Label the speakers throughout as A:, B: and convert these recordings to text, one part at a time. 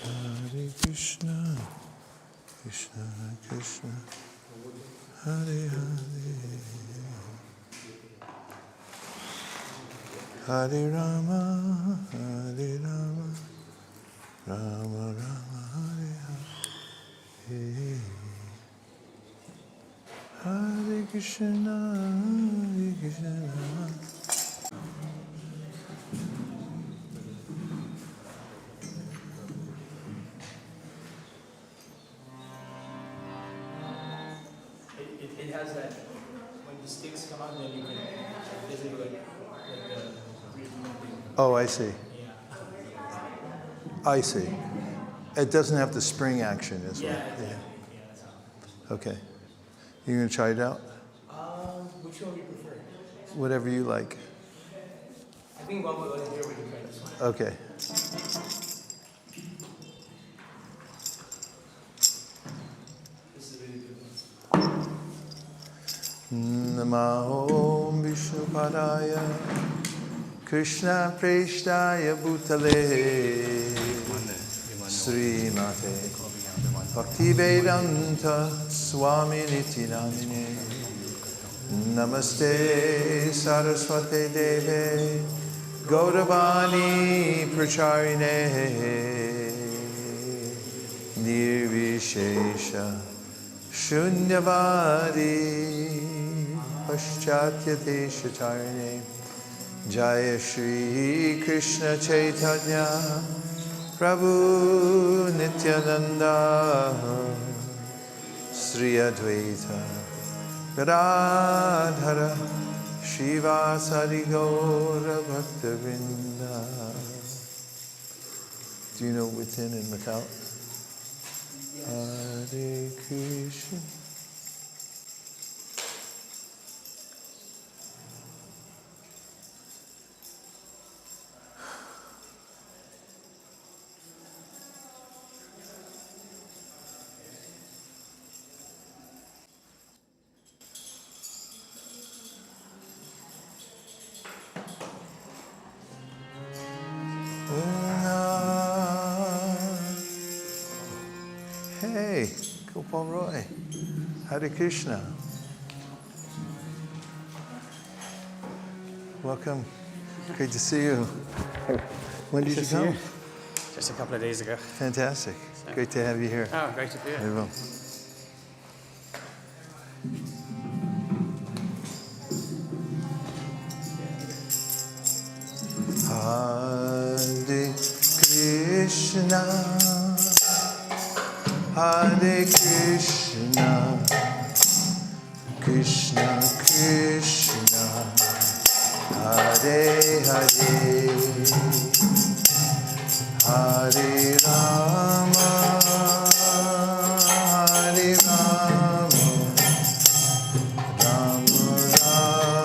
A: Hare Krishna, Krishna Krishna, Hare Hare, Hare Rama, Hare Rama, Rama Rama, Hare Hare, Hare Krishna, Hare Krishna.
B: It has that, when the sticks come out, then you can basically like the
A: Oh, I see.
B: yeah.
A: I see. It doesn't have the spring action, is it?
B: Yeah, exactly. Yeah, that's how.
A: Okay. You gonna try it out?
B: Which one do you prefer?
A: Whatever you like.
B: I think while we're here, we can try this one.
A: Okay.
B: This is a really good one.
A: Namo Vishnupadaya Krishna Preshtaya Bhutale Srimate Bhaktivedanta Swami Niti Namine Namaste Saraswate Deve Gauravani Pracharine Nirvishesha Shunyavadi Paschatya Deshatarine Jaya Shri Krishna Chaitanya Prabhu Nityananda Sri Advaita Gadadhara Shiva Sari Gaura Bhakta Vrinda. Do you know within and without? Hare Krishna. Hey, Gopal Roy. Hare Krishna. Welcome. Great to see you. When did you come?
B: Just a couple of days ago.
A: Fantastic. Great to have you here.
B: Oh, great to be here.
A: Very well. Hare Krishna, Hare Krishna, Krishna Krishna, Hare Hare, Hare Rama, Hare Rama, Rama Rama.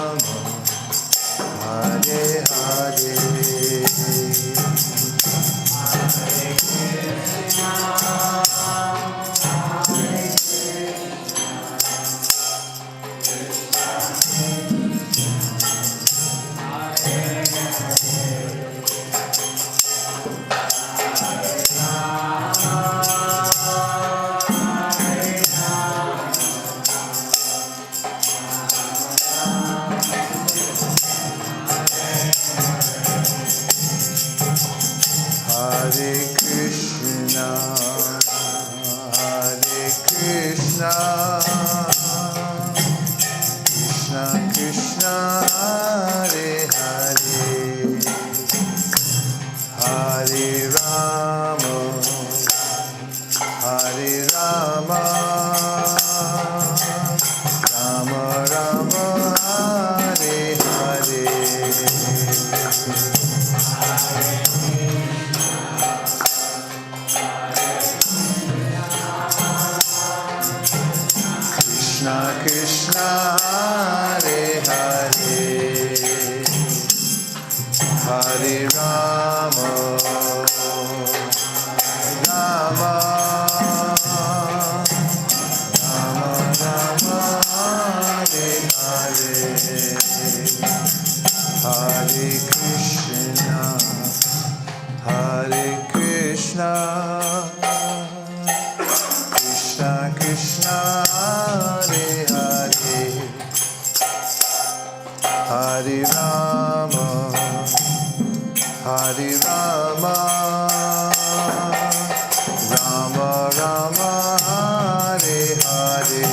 A: Hare Hare, Hare Rama, Rama Rama Rama, Hare Hare, Hare Krishna, Hare Krishna, Krishna Krishna, Hare Hare, Hare Rama, Hare Rama, Rama Rama, Hare Hare.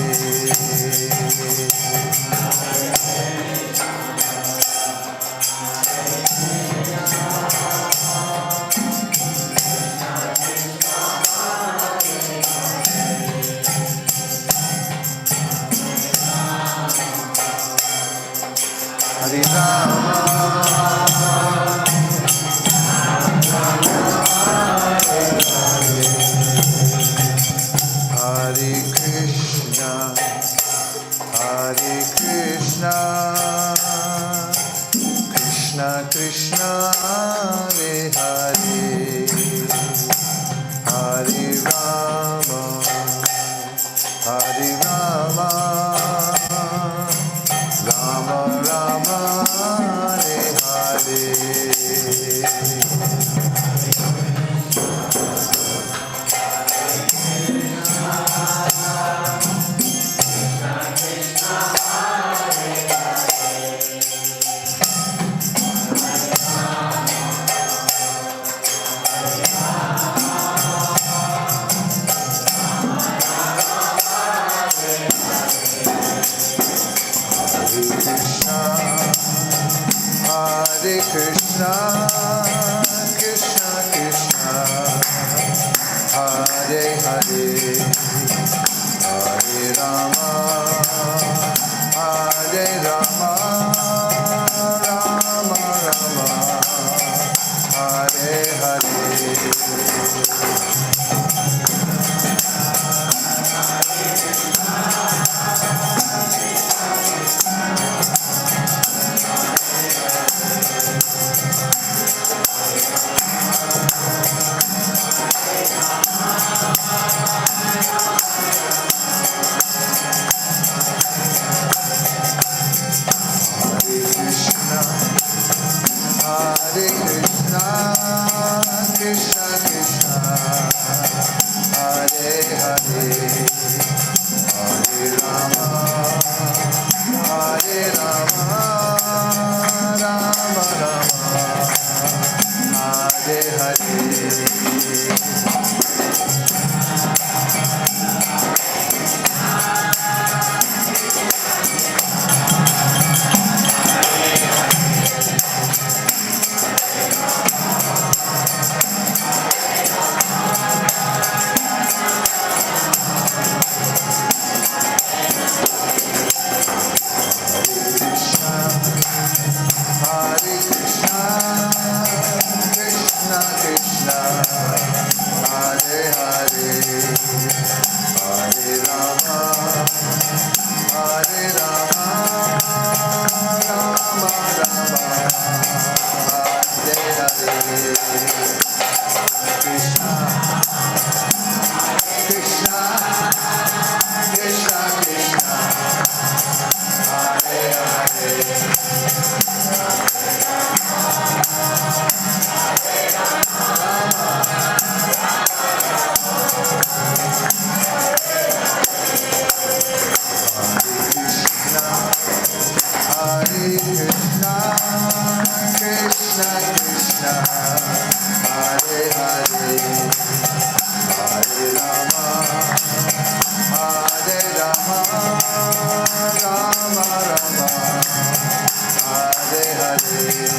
A: Hare Rama, Hare Krishna, Hare Krishna, Krishna Krishna, Hare Hare, Hare Rama, Hare Rama, Rama Rama, Hare Hare. Hare Krishna, Krishna Krishna, Hare Hare, Hare Rama, Hare Rama, Rama Rama, Hare Hare. Hare Krishna, Krishna Krishna, Hare Hare, Hare Rama, Hare Rama, Rama Rama, Hare Hare. Hare Krishna, Krishna Krishna, Hare Hare, Hare Rama, Hare Rama, Rama Rama, Hare Hare. Krishna, Krishna, Krishna Krishna, Hare Hare. Hare Krishna, Krishna Krishna, Hare Hare, Hare Rama, Hare Rama, Rama Rama, Hare Hare.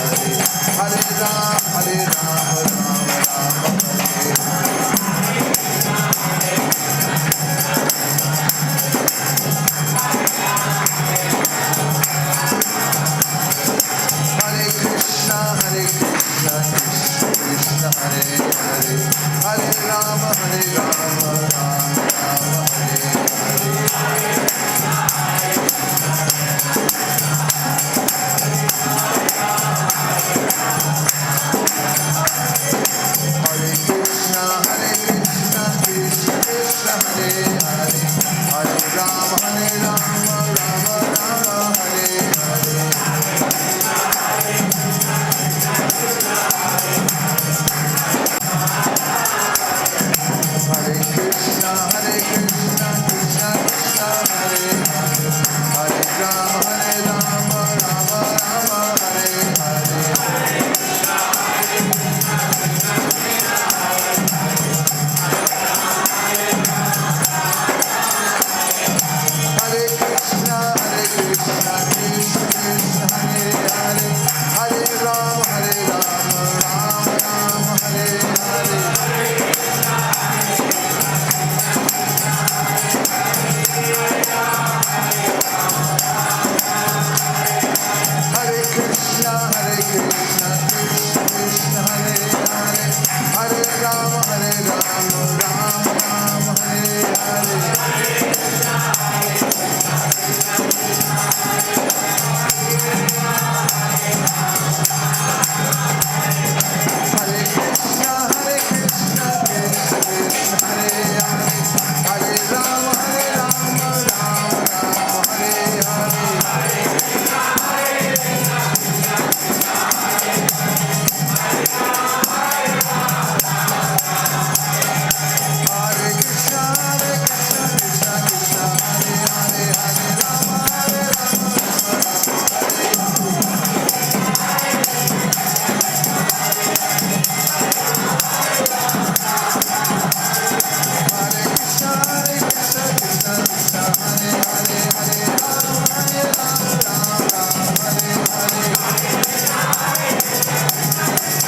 A: Hare Ram, Hare Ram, Ram Ram, Hare Krishna, Krishna Krishna, Hare Hare, Hare Rama, Rama Rama, Hare Hare. Hare Krishna, Krishna Krishna, Hare Hare, Hare Rama, Rama Rama, Hare Hare. Hare Krishna, Krishna Krishna, Hare Hare, Hare Rama, Rama Rama, Hare Hare. Hare Krishna, Krishna Krishna, Hare Hare, Hare Rama, Rama Rama, Hare Hare. Hare Krishna, Krishna Krishna, Hare Hare, Hare Rama, Rama Rama, Hare Hare. Hare Krishna, Krishna Krishna, Hare Hare, Hare Rama, Rama Rama, Hare Hare. Hare Krishna, Krishna Krishna, Hare Hare, Hare Rama, Hare Krishna, Krishna Krishna, Hare Hare, Hare Rama, Hare Hare.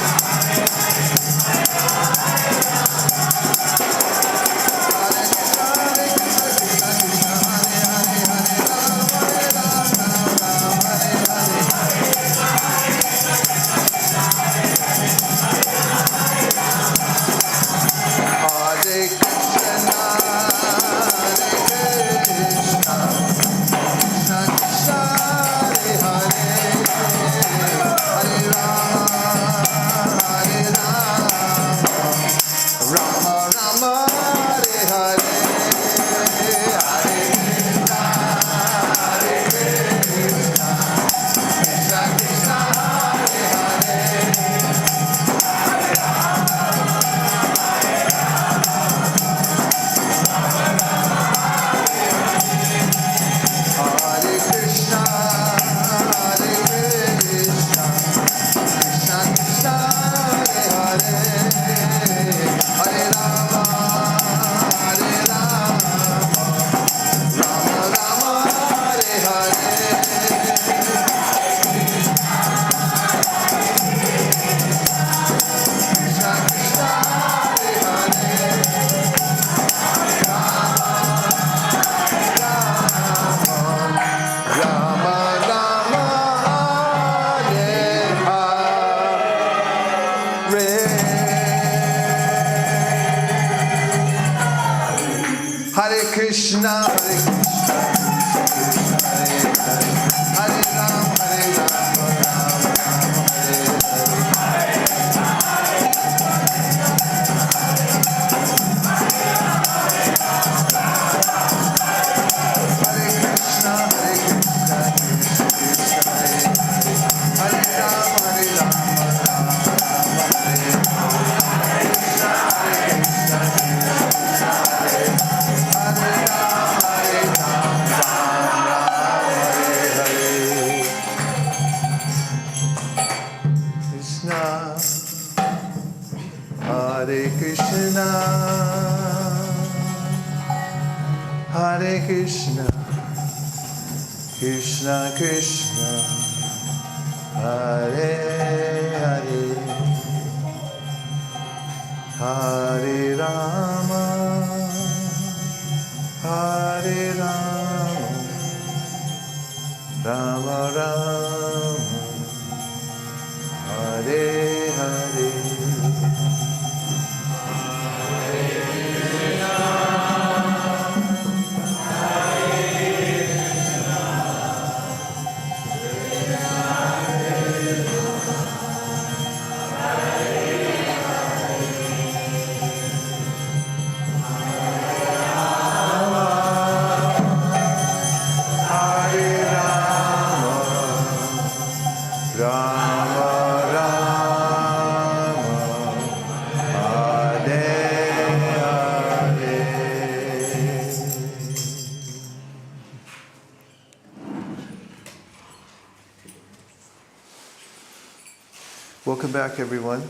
A: Hare Krishna, Krishna Krishna, Hare Hare, Hare Rama, Rama Rama, Hare Hare, Hare Krishna, Krishna Krishna, Hare Hare Krishna, Krishna Krishna, Hare Hare, Hare Rama, Rama Rama, Hare Hare. Krishna Krishna, Hare Rama Rama, Hare Hare. Hare Krishna, Hare Hare Ram, Rama Rama, Hare Hare. Hare Krishna, Krishna Krishna, Hare Hare, Hare Rama, Rama Hare Hare. Krishna, Krishna, Hare Hare, Hare Krishna, Hare Krishna, Krishna Krishna, Hare Hare, Hare Rama, Hare Rama, Rama Rama, Hare Hare. Welcome back, everyone.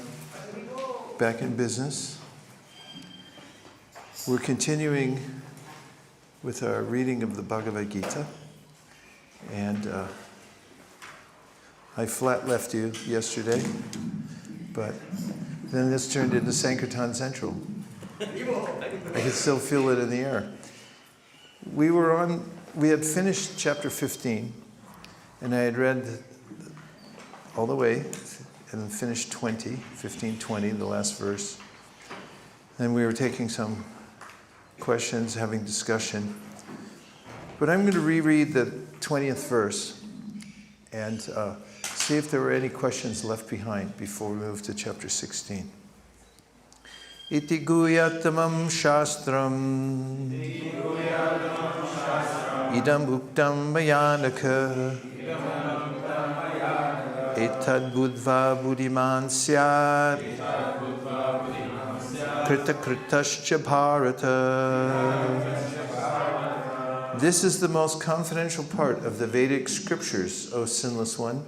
A: Back in business. We're continuing with our reading of the Bhagavad Gita. And I flat left you yesterday, but then this turned into Sankirtan Central. I can still feel it in the air. We had finished chapter 15, and I had read all the way and finished 15:20, the last verse. And we were taking some questions, having discussion. But I'm going to reread the 20th verse and see if there were any questions left behind before we move to chapter 16. Iti guyatamam shastram idam uktam mayanaka etad budva buddhiman syat krita kritascha bharata. This is the most confidential part of the Vedic scriptures, O sinless one,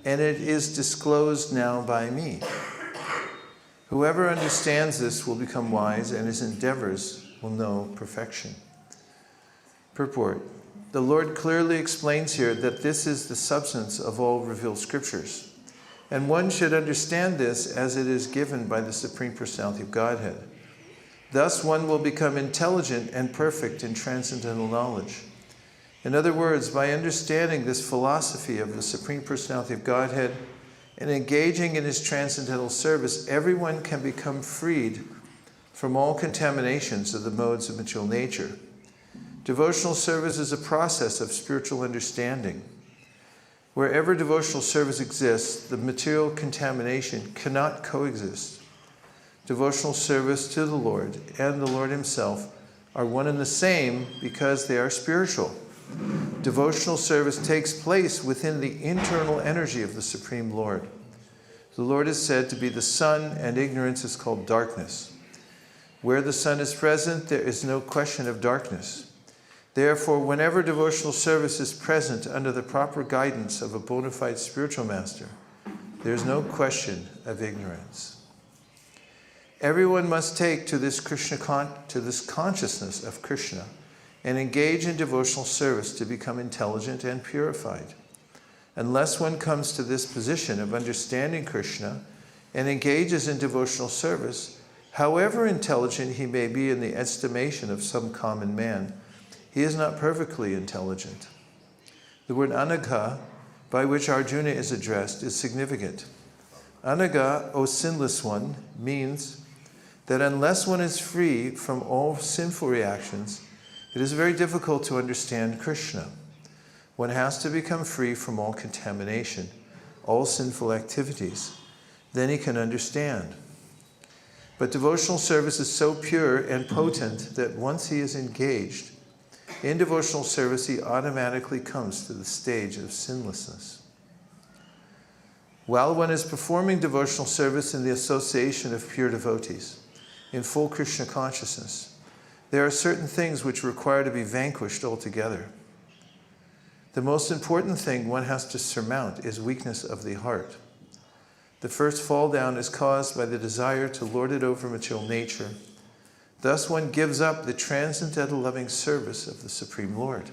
A: and it is disclosed now by me. Whoever understands this will become wise, and his endeavors will know perfection. Purport. The Lord clearly explains here that this is the substance of all revealed scriptures, and one should understand this as it is given by the Supreme Personality of Godhead. Thus one will become intelligent and perfect in transcendental knowledge. In other words, by understanding this philosophy of the Supreme Personality of Godhead and engaging in his transcendental service, everyone can become freed from all contaminations of the modes of material nature. Devotional service is a process of spiritual understanding. Wherever devotional service exists, the material contamination cannot coexist. Devotional service to the Lord and the Lord himself are one and the same because they are spiritual. Devotional service takes place within the internal energy of the Supreme Lord. The Lord is said to be the sun, and ignorance is called darkness. Where the sun is present, there is no question of darkness. Therefore, whenever devotional service is present under the proper guidance of a bona fide spiritual master, there is no question of ignorance. Everyone must take to this consciousness of Krishna and engage in devotional service to become intelligent and purified. Unless one comes to this position of understanding Krishna and engages in devotional service, however intelligent he may be in the estimation of some common man, he is not perfectly intelligent. The word anagha, by which Arjuna is addressed, is significant. Anagha, O sinless one, means that unless one is free from all sinful reactions, it is very difficult to understand Krishna. One has to become free from all contamination, all sinful activities. Then he can understand. But devotional service is so pure and potent that once he is engaged in devotional service, he automatically comes to the stage of sinlessness. While one is performing devotional service in the association of pure devotees, in full Krishna consciousness, there are certain things which require to be vanquished altogether. The most important thing one has to surmount is weakness of the heart. The first fall down is caused by the desire to lord it over material nature. Thus one gives up the transcendental loving service of the Supreme Lord.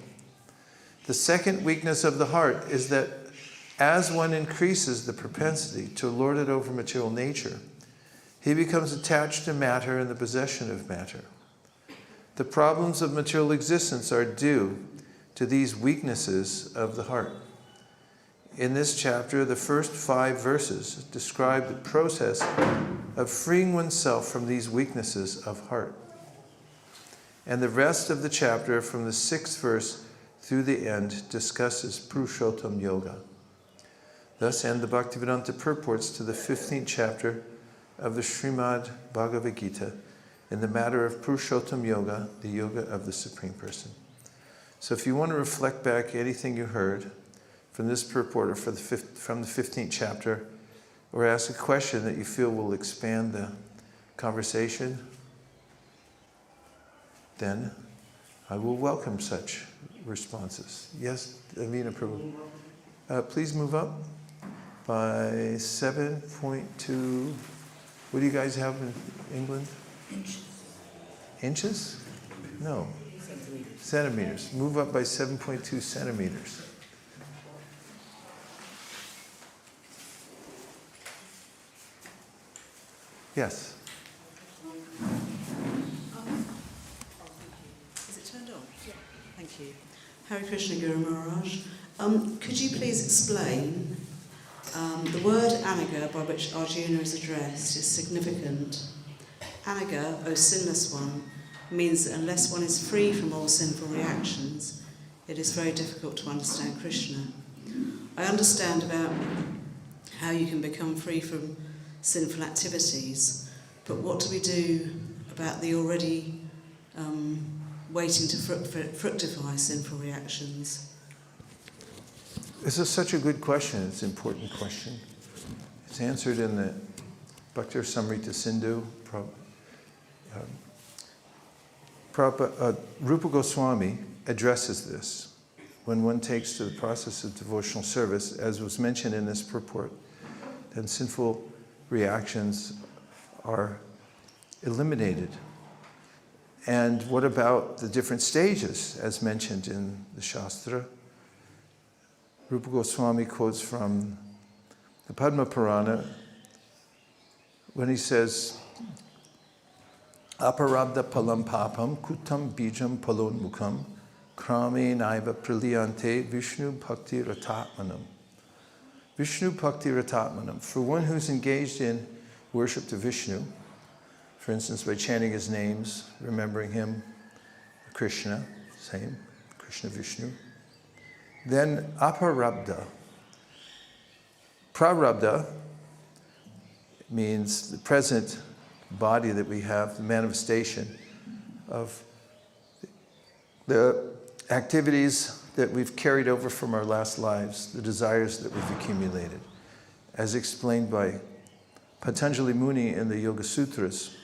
A: The second weakness of the heart is that as one increases the propensity to lord it over material nature, he becomes attached to matter and the possession of matter. The problems of material existence are due to these weaknesses of the heart. In this chapter, the first 5 verses describe the process of freeing oneself from these weaknesses of heart. And the rest of the chapter, from the 6th verse through the end, discusses Purushottam Yoga. Thus end the Bhaktivedanta purports to the 15th chapter of the Srimad Bhagavad Gita in the matter of Purushottam Yoga, the yoga of the Supreme Person. So if you want to reflect back anything you heard from this purport or from the 15th chapter, or ask a question that you feel will expand the conversation, then I will welcome such responses. Yes, Avina Prabhu. Please move up by 7.2. What do you guys have in England?
C: Inches.
A: Inches? No. Centimeters. Move up by 7.2 centimeters. Yes.
C: Is it turned on? Yeah. Thank you. Hare Krishna Guru Maharaj. Could you please explain the word anaga by which Arjuna is addressed is significant. Anaga, O sinless one, means that unless one is free from all sinful reactions, it is very difficult to understand Krishna. I understand about how you can become free from sinful activities, but what do we do about the already waiting to fructify sinful reactions?
A: This is such a good question. It's an important question. It's answered in the Bhakti Samrita Sindhu. Rupa Goswami addresses this when one takes to the process of devotional service, as was mentioned in this purport, then sinful reactions are eliminated. And what about the different stages, as mentioned in the Shastra? Rupa Goswami quotes from the Padma Purana when he says, Aparabda palam papam kutam bijam palon mukam krame naiva praliyante Vishnu bhakti ratatmanam. Vishnu bhakti ratatmanam. For one who's engaged in worship to Vishnu, for instance, by chanting his names, remembering him, Krishna, same, Krishna Vishnu, then aparabda. Prarabdha means the present body that we have, the manifestation of the activities that we've carried over from our last lives, the desires that we've accumulated. As explained by Patanjali Muni in the Yoga Sutras,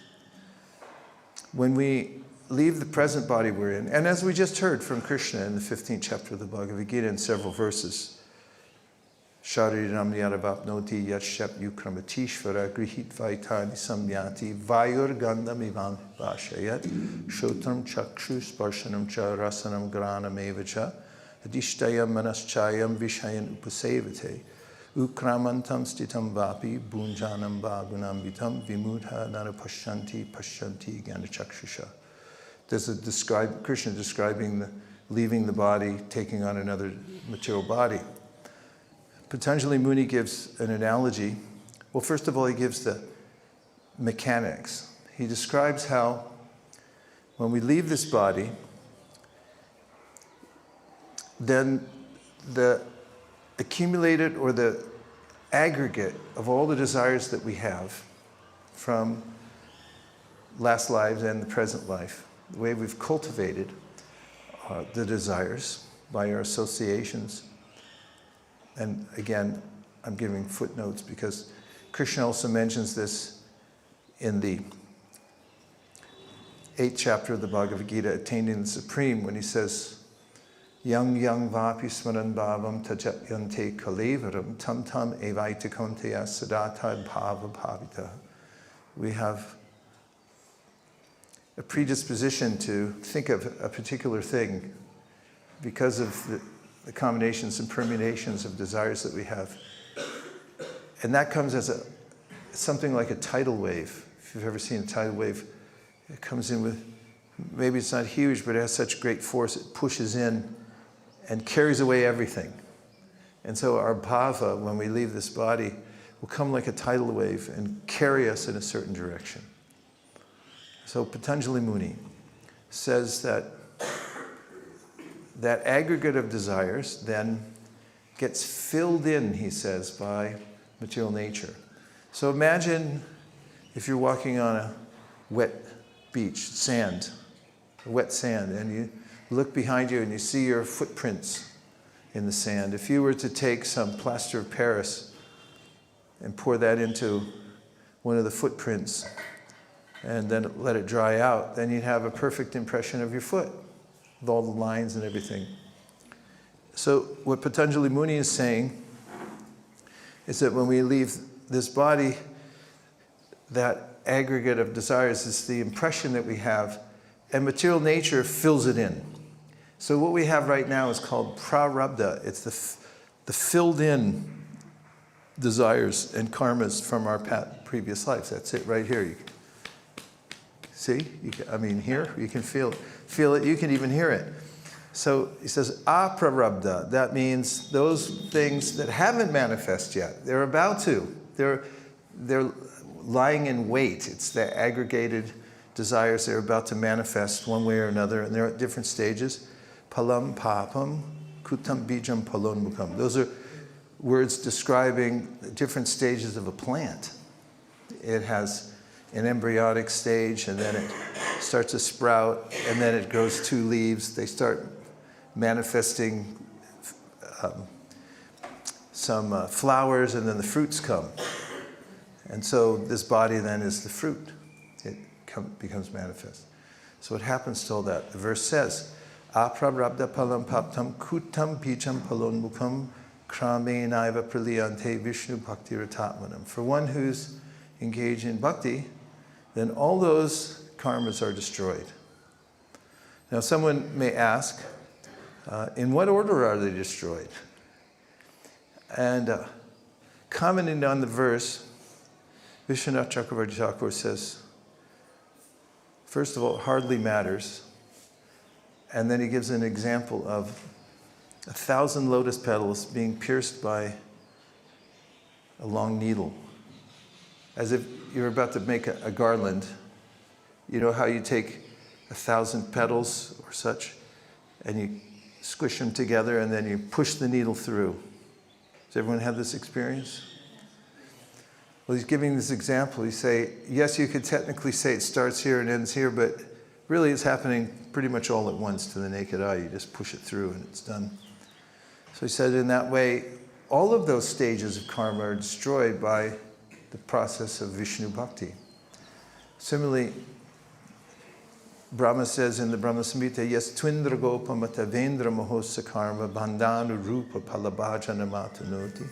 A: when we leave the present body we're in, and as we just heard from Krishna in the 15th chapter of the Bhagavad Gita in several verses, Shariram yaravapnoti yatshap yukramatishvara grihit vaitani samyati vayur gandam ivam vashayat shotram chakshu sparshanam cha rasanam granam evacha adishtayam manaschayam vishayan upasevate ukramantam stitam vapi bunjanam vagunambitam vimudha nanapashyanti pashyanti ganachakshusha. There's a Krishna describing leaving the body, taking on another material body. Patanjali Muni gives an analogy. Well, first of all, he gives the mechanics. He describes how when we leave this body, then the accumulated or the aggregate of all the desires that we have from last lives and the present life, the way we've cultivated the desires by our associations. And again, I'm giving footnotes because Krishna also mentions this in the 8th chapter of the Bhagavad Gita, Attaining the Supreme, when he says, Yang yang vapi smaran bhavam tajayante kalevaram tam tam evaita konteya sadata bhava bhavita. We have a predisposition to think of a particular thing because of the combinations and permutations of desires that we have. And that comes as something like a tidal wave. If you've ever seen a tidal wave, it comes in with, maybe it's not huge, but it has such great force, it pushes in and carries away everything. And so our bhava, when we leave this body, will come like a tidal wave and carry us in a certain direction. So Patanjali Muni says that that aggregate of desires then gets filled in, he says, by material nature. So imagine if you're walking on a wet beach, sand, wet sand, and you look behind you and you see your footprints in the sand. If you were to take some plaster of Paris and pour that into one of the footprints and then let it dry out, then you'd have a perfect impression of your foot with all the lines and everything. So what Patanjali Muni is saying is that when we leave this body, that aggregate of desires is the impression that we have, and material nature fills it in. So what we have right now is called prarabdha. It's the filled in desires and karmas from our previous lives. That's it right here. See? Here, you can feel it. You can even hear it. So he says, aprarabdha. That means those things that haven't manifested yet. They're about to. They're lying in wait. It's the aggregated desires that are about to manifest one way or another, and they're at different stages. Palam papam, kutam bijam palonmukam. Those are words describing different stages of a plant. It has an embryonic stage, and then it starts to sprout, and then it grows 2 leaves. They start manifesting some flowers, and then the fruits come. And so this body then is the fruit. It becomes manifest. So what happens to all that? The verse says, aprarabdha palam paptam kutam bijam palonmukam krame naiva praliyante vishnu bhakti ratatmanam. For one who's engaged in bhakti, then all those karmas are destroyed. Now someone may ask, in what order are they destroyed? And commenting on the verse, Vishwanath Chakravarti Thakur says, first of all, it hardly matters. And then he gives an example of 1,000 lotus petals being pierced by a long needle. As if you're about to make a garland. You know how you take 1,000 petals or such, and you squish them together, and then you push the needle through. Does everyone have this experience? Well, he's giving this example. He say, yes, you could technically say it starts here and ends here, but really it's happening pretty much all at once to the naked eye. You just push it through and it's done. So he said in that way, all of those stages of karma are destroyed by the process of Vishnu Bhakti. Similarly, Brahma says in the Brahma Samhita, yes, twindra gopa matavendra mahosa karma bandhanu rupa palabhajana matanoti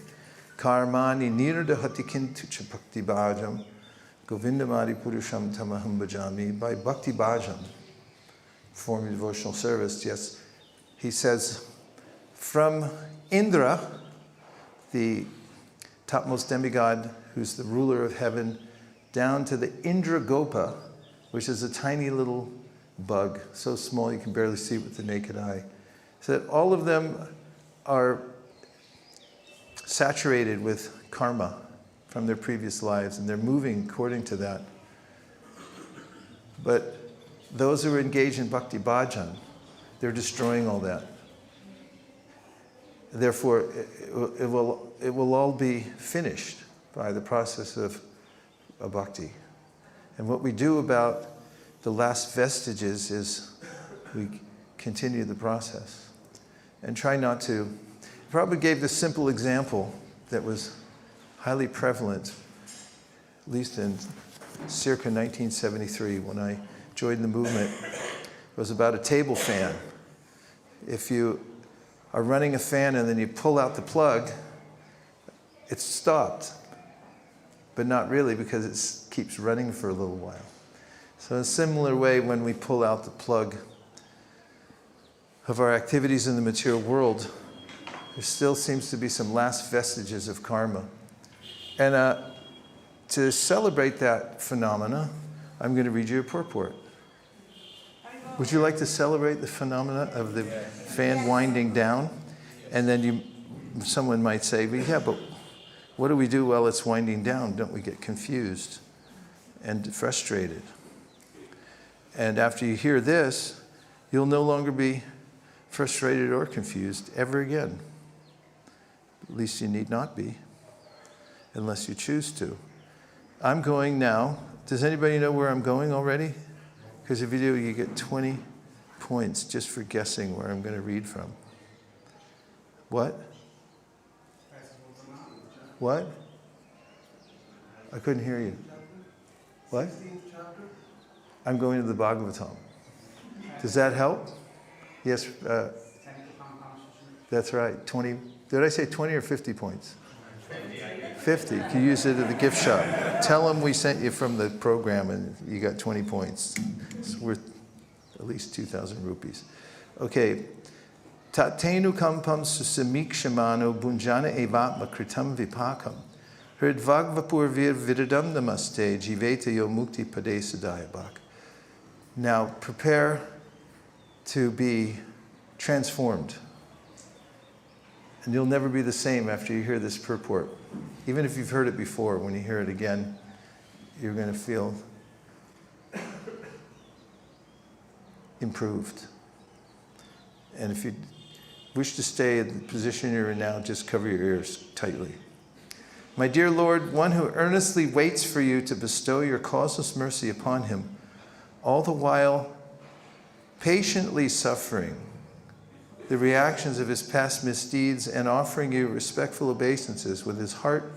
A: karmani nirdahati kintu cha bhakti bhajam govindamadi purusham tamaham bhajami. By bhakti bhajam, performing devotional service, yes, he says, from Indra, the topmost demigod who's the ruler of heaven, down to the Indra Gopa, which is a tiny little bug, so small you can barely see it with the naked eye. So that all of them are saturated with karma from their previous lives, and they're moving according to that. But those who are engaged in bhakti bhajan, they're destroying all that. Therefore, it will all be finished by the process of bhakti. And what we do about the last vestiges is we continue the process and try not to. Prabhupada gave this simple example that was highly prevalent, at least in circa 1973 when I joined the movement. It was about a table fan. If you are running a fan and then you pull out the plug, it's stopped. But not really, because it keeps running for a little while. So in a similar way, when we pull out the plug of our activities in the material world, There still seems to be some last vestiges of karma. And to celebrate that phenomena, I'm going to read you a purport. Would you like to celebrate the phenomena of the fan winding down? And then someone might say, well, yeah, but what do we do while it's winding down? Don't we get confused and frustrated? And after you hear this, you'll no longer be frustrated or confused ever again. At least you need not be, unless you choose to. I'm going now. Does anybody know where I'm going already? Because if you do, you get 20 points just for guessing where I'm going to read from. What? What? I couldn't hear you. What? I'm going to the Bhagavatam. Does that help? Yes. That's right. 20. Did I say 20 or 50 points? 50. You can use it at the gift shop. Tell them we sent you from the program and you got 20 points. It's worth at least 2,000 rupees. Okay. Tatenu kampam susamikshemano bunjana evatma kritam vipakam. Hridvagvapur vir viridam namaste jiveta yo mukti pade sadayabak. Now prepare to be transformed. And you'll never be the same after you hear this purport. Even if you've heard it before, when you hear it again, you're going to feel improved. And if you wish to stay in the position you're in now, just cover your ears tightly. My dear Lord, one who earnestly waits for you to bestow your causeless mercy upon him, all the while patiently suffering the reactions of his past misdeeds and offering you respectful obeisances with his heart,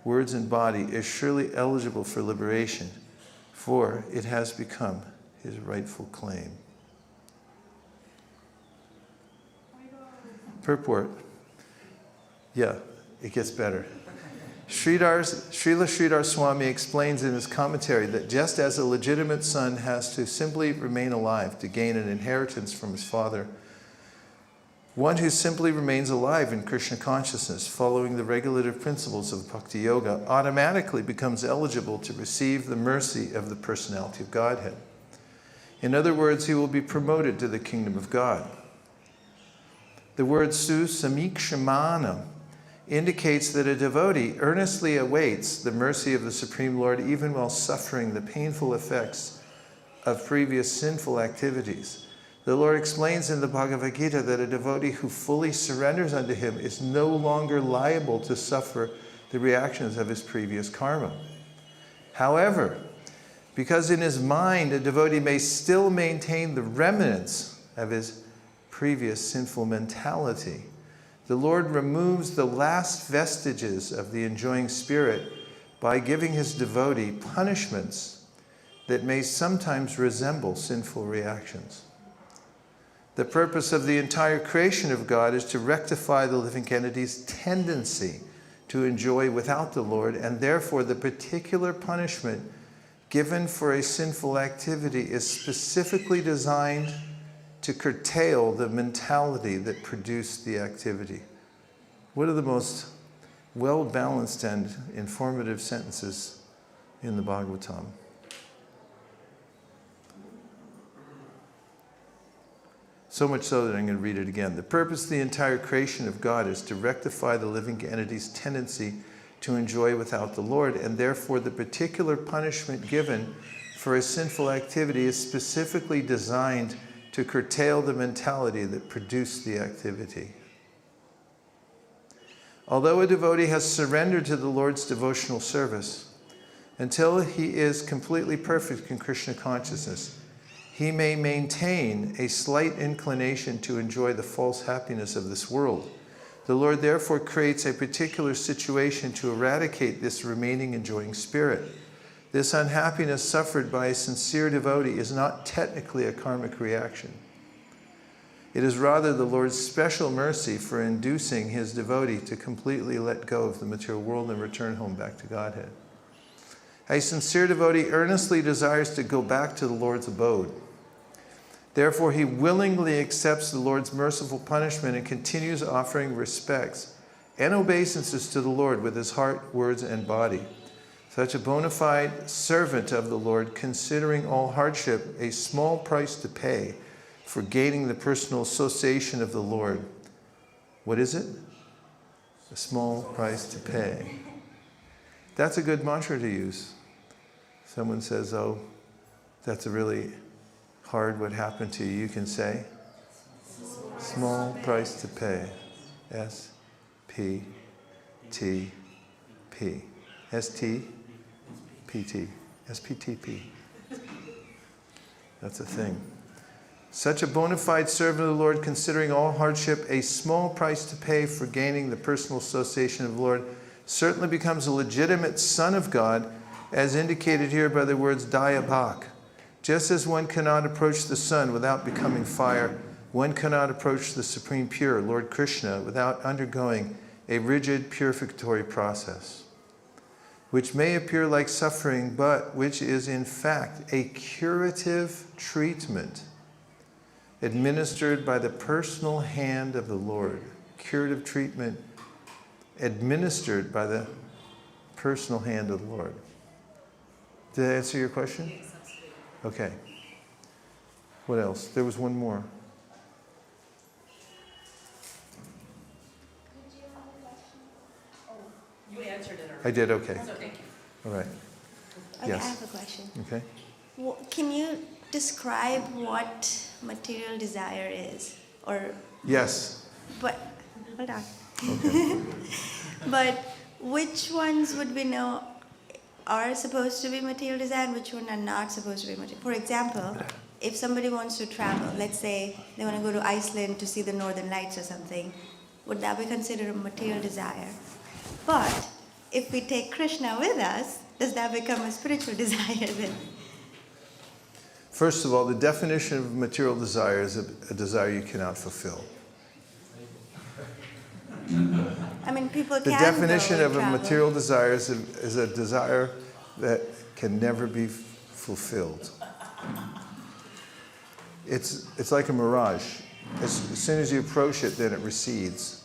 A: words, and body, is surely eligible for liberation, for it has become his rightful claim. Purport. Yeah, it gets better. Srila Sridhar Swami explains in his commentary that just as a legitimate son has to simply remain alive to gain an inheritance from his father, one who simply remains alive in Krishna consciousness, following the regulative principles of Bhakti Yoga, automatically becomes eligible to receive the mercy of the personality of Godhead. In other words, he will be promoted to the kingdom of God. The word susamikshemana indicates that a devotee earnestly awaits the mercy of the Supreme Lord even while suffering the painful effects of previous sinful activities. The Lord explains in the Bhagavad Gita that a devotee who fully surrenders unto him is no longer liable to suffer the reactions of his previous karma. However, because in his mind a devotee may still maintain the remnants of his previous sinful mentality, the Lord removes the last vestiges of the enjoying spirit by giving his devotee punishments that may sometimes resemble sinful reactions. The purpose of the entire creation of God is to rectify the living entity's tendency to enjoy without the Lord, and therefore the particular punishment given for a sinful activity is specifically designed to curtail the mentality that produced the activity. What are the most well-balanced and informative sentences in the Bhagavatam? So much so that I'm going to read it again. The purpose of the entire creation of God is to rectify the living entity's tendency to enjoy without the Lord, and therefore the particular punishment given for a sinful activity is specifically designed to curtail the mentality that produced the activity. Although a devotee has surrendered to the Lord's devotional service, until he is completely perfect in Krishna consciousness, he may maintain a slight inclination to enjoy the false happiness of this world. The Lord therefore creates a particular situation to eradicate this remaining enjoying spirit. This unhappiness suffered by a sincere devotee is not technically a karmic reaction. It is rather the Lord's special mercy for inducing his devotee to completely let go of the material world and return home back to Godhead. A sincere devotee earnestly desires to go back to the Lord's abode. Therefore, he willingly accepts the Lord's merciful punishment and continues offering respects and obeisances to the Lord with his heart, words, and body. Such a bona fide servant of the Lord, considering all hardship a small price to pay for gaining the personal association of the Lord. What is it? A small price to pay. That's a good mantra to use. Someone says, oh, that's a really hard what happened to you. You can say, small price to pay. S-P-T-P. S-T-P-T. S-P-T-P. That's a thing. Such a bona fide servant of the Lord, considering all hardship a small price to pay for gaining the personal association of the Lord, certainly becomes a legitimate son of God, as indicated here by the words Dayabhak. Just as one cannot approach the sun without becoming fire, one cannot approach the Supreme Pure, Lord Krishna, without undergoing a rigid purificatory process, which may appear like suffering, but which is in fact a curative treatment administered by the personal hand of the Lord. Curative treatment administered by the personal hand of the Lord. Did I answer your question?
D: Yes, absolutely.
A: Okay. What else? There was one more.
E: Did you have a question?
D: You answered it already.
A: I did, okay.
D: So thank you.
A: All right.
E: Okay,
A: Yes.
E: I have a question.
A: Okay.
E: Can you describe what material desire is? Or,
A: Yes.
E: but, hold on.
A: Okay.
E: But which ones would we know are supposed to be material desire and which one are not supposed to be material? For example, if somebody wants to travel, let's say they want to go to Iceland to see the northern lights or something, would that be considered a material desire? But if we take Krishna with us, does that become a spiritual desire then?
A: First of all, the definition of material desire is a desire you cannot fulfill.
E: I mean, people
A: The
E: can
A: definition
E: go
A: of a
E: travel.
A: material desire is a desire that can never be fulfilled. It's like a mirage. As soon as you approach it, then it recedes.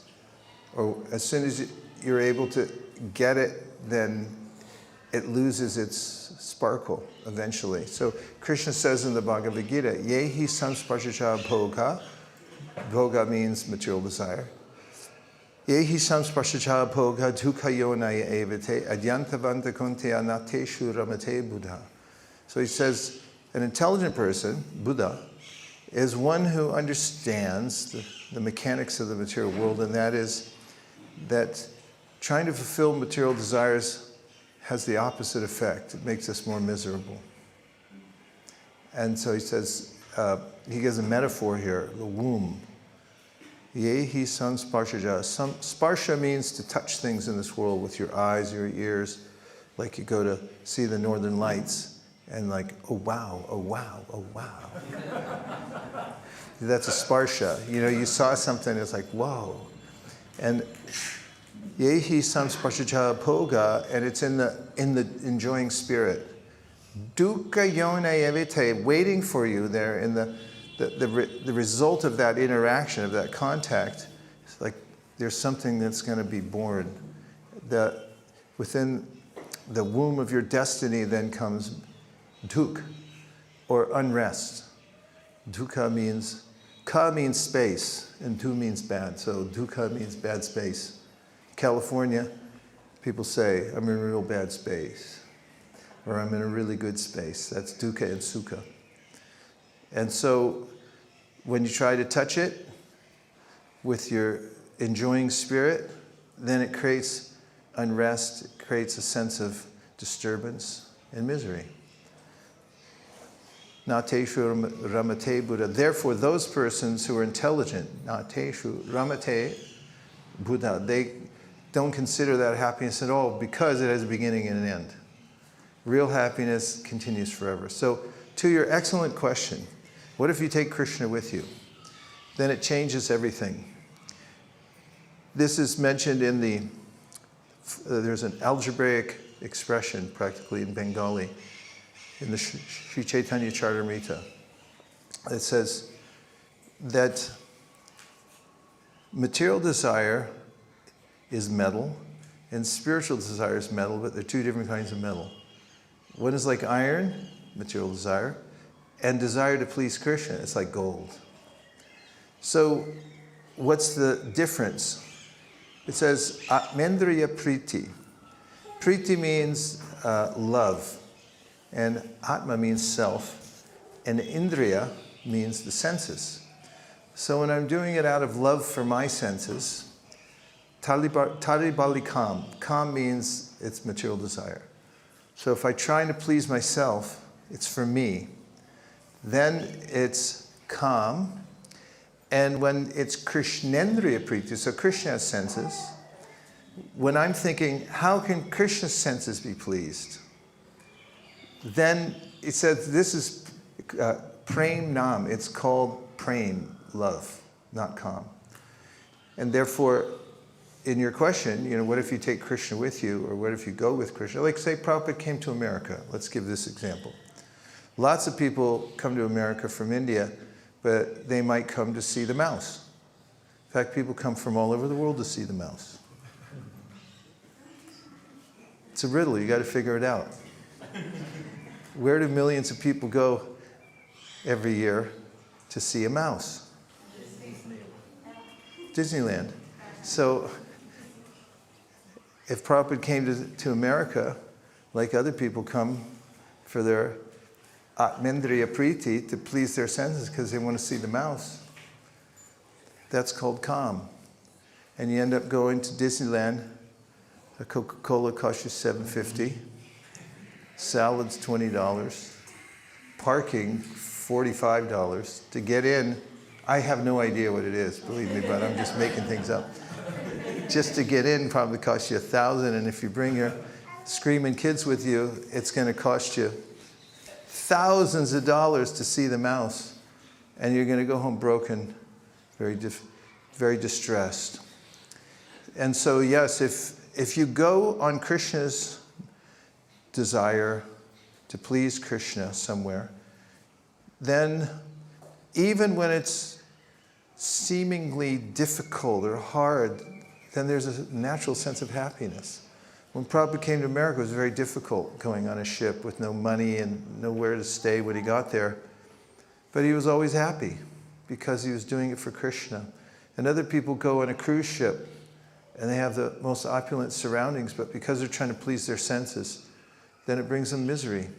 A: Or as soon as you're able to get it, then it loses its sparkle eventually. So Krishna says in the Bhagavad Gita, Yehi samsparshacha bhoga. Bhoga means material desire. Yehi samsparshacha bhoga dukkha yonaya evate adyantavanta kunteya nateshu ramate buddha. So he says, an intelligent person, Buddha, is one who understands the mechanics of the material world, and that is that trying to fulfill material desires has the opposite effect. It makes us more miserable. And so he says, he gives a metaphor here, the womb. Yehi samsparshaja. Sparsha means to touch things in this world with your eyes, your ears, like you go to see the northern lights, and like, oh wow, oh wow, oh wow. That's a sparsha. You know, you saw something, it's like, whoa. And Yehi samsparshaja bhoga, and it's in the enjoying spirit. Dukkha yone evite, waiting for you there in the result of that interaction, of that contact. It's like there's something that's going to be born. Within the womb of your destiny then comes dukh, or unrest. Dukkha means, ka means space, and tu means bad. So dukkha means bad space. California, people say, I'm in a real bad space, or I'm in a really good space. That's dukkha and sukha. And so when you try to touch it with your enjoying spirit, then it creates unrest, it creates a sense of disturbance and misery. Nateshu ramate Buddha. Therefore, those persons who are intelligent, nateshu ramate Buddha, they don't consider that happiness at all because it has a beginning and an end. Real happiness continues forever. So, to your excellent question, what if you take Krishna with you? Then it changes everything. This is mentioned in there's an algebraic expression practically in Bengali, in the Sri Chaitanya Charitamrita. it says that material desire is metal and spiritual desire is metal, but they're two different kinds of metal. One is like iron, material desire, and desire to please Krishna, it's like gold. So what's the difference? It says Atmendriya Priti. Priti means love, and Atma means self, and Indriya means the senses. So when I'm doing it out of love for my senses, Taribali Kam. Kam means it's material desire. So if I'm trying to please myself, it's for me. Then it's Kam. And when it's Krishnendriya Priti, so Krishna has senses, when I'm thinking, how can Krishna's senses be pleased? Then it says this is Prem Nam. It's called Prem, love, not Kam. And therefore, in your question, what if you take Krishna with you, or what if you go with Krishna? Like say Prabhupada came to America. Let's give this example. Lots of people come to America from India, but they might come to see the mouse. In fact, people come from all over the world to see the mouse. It's a riddle, you got to figure it out. Where do millions of people go every year to see a mouse? Disneyland. So if Prabhupada came to America, like other people come for their Atmendriya Priti, to please their senses because they want to see the mouse, that's called Kam. And you end up going to Disneyland. A Coca-Cola costs you $7.50. Salad's $20. Parking, $45. To get in, I have no idea what it is, believe me, but I'm just making things up. Just to get in probably costs you $1,000, and if you bring your screaming kids with you, it's going to cost you thousands of dollars to see the mouse, and you're going to go home broken, very distressed. And so yes, if you go on Krishna's desire to please Krishna somewhere, then even when it's seemingly difficult or hard, then there's a natural sense of happiness. When Prabhupada came to America, it was very difficult going on a ship with no money and nowhere to stay when he got there. But he was always happy because he was doing it for Krishna. And other people go on a cruise ship and they have the most opulent surroundings, but because they're trying to please their senses, then it brings them misery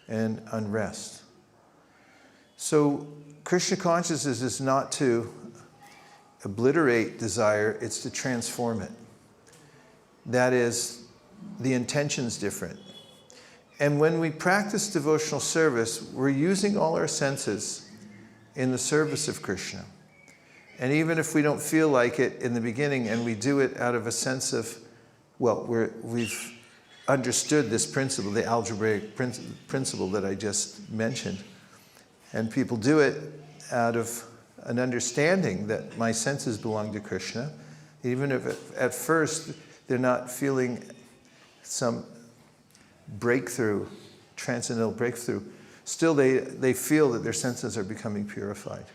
A: and unrest. So Krishna consciousness is not to obliterate desire, it's to transform it. That is, the intention's different. And when we practice devotional service, we're using all our senses in the service of Krishna. And even if we don't feel like it in the beginning, and we do it out of a sense of, we've understood this principle, the algebraic principle that I just mentioned. And people do it out of an understanding that my senses belong to Krishna, even if at first they're not feeling some breakthrough, transcendental breakthrough, still they feel that their senses are becoming purified.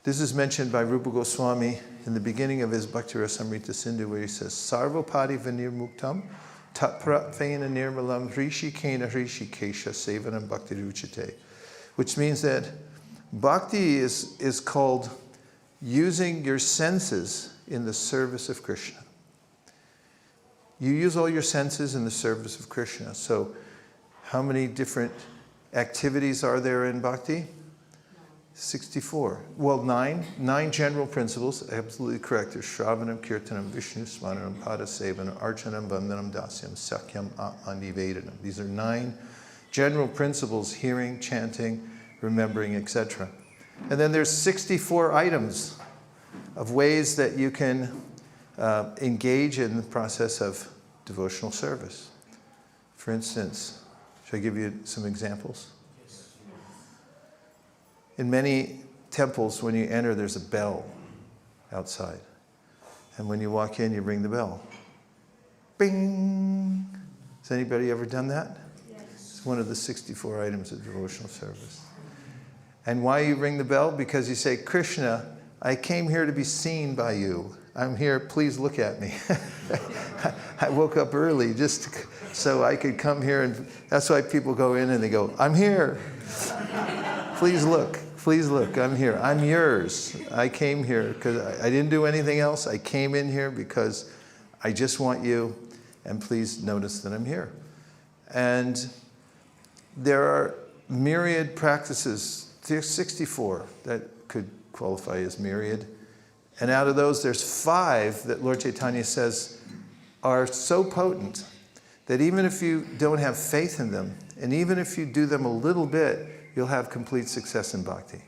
A: This is mentioned by Rupa Goswami in the beginning of his Bhakti Rasamrita Sindhu, where he says, Sarvapadi Vanir Muktam, Tatpratvena Nirmalam Rishi Kena Rishi Kesha Sevanam Bhakti Ruchite, which means that bhakti is called using your senses in the service of Krishna. You use all your senses in the service of Krishna. So how many different activities are there in bhakti? 64. Well, 9. 9 general principles, absolutely correct. There's Shravanam, Kirtanam, Vishnu, Smaranam, Pada Sevanam, Archanam, Vandanam, Dasyam, Sakyam, Atman, Nivedanam. These are 9 general principles: hearing, chanting, remembering, etc. And then there's 64 items of ways that you can engage in the process of devotional service. For instance, should I give you some examples? In many temples, when you enter, there's a bell outside. And when you walk in, you ring the bell. Bing! Has anybody ever done that? Yes. It's one of the 64 items of devotional service. And why you ring the bell? Because you say, Krishna, I came here to be seen by you. I'm here, please look at me. I woke up early just so I could come here, and that's why people go in and they go, I'm here. Please look, I'm here. I'm yours. I came here because I didn't do anything else. I came in here because I just want you, and please notice that I'm here. And there are myriad practices. There's 64 that could qualify as myriad. And out of those, there's 5 that Lord Chaitanya says are so potent that even if you don't have faith in them, and even if you do them a little bit, you'll have complete success in bhakti.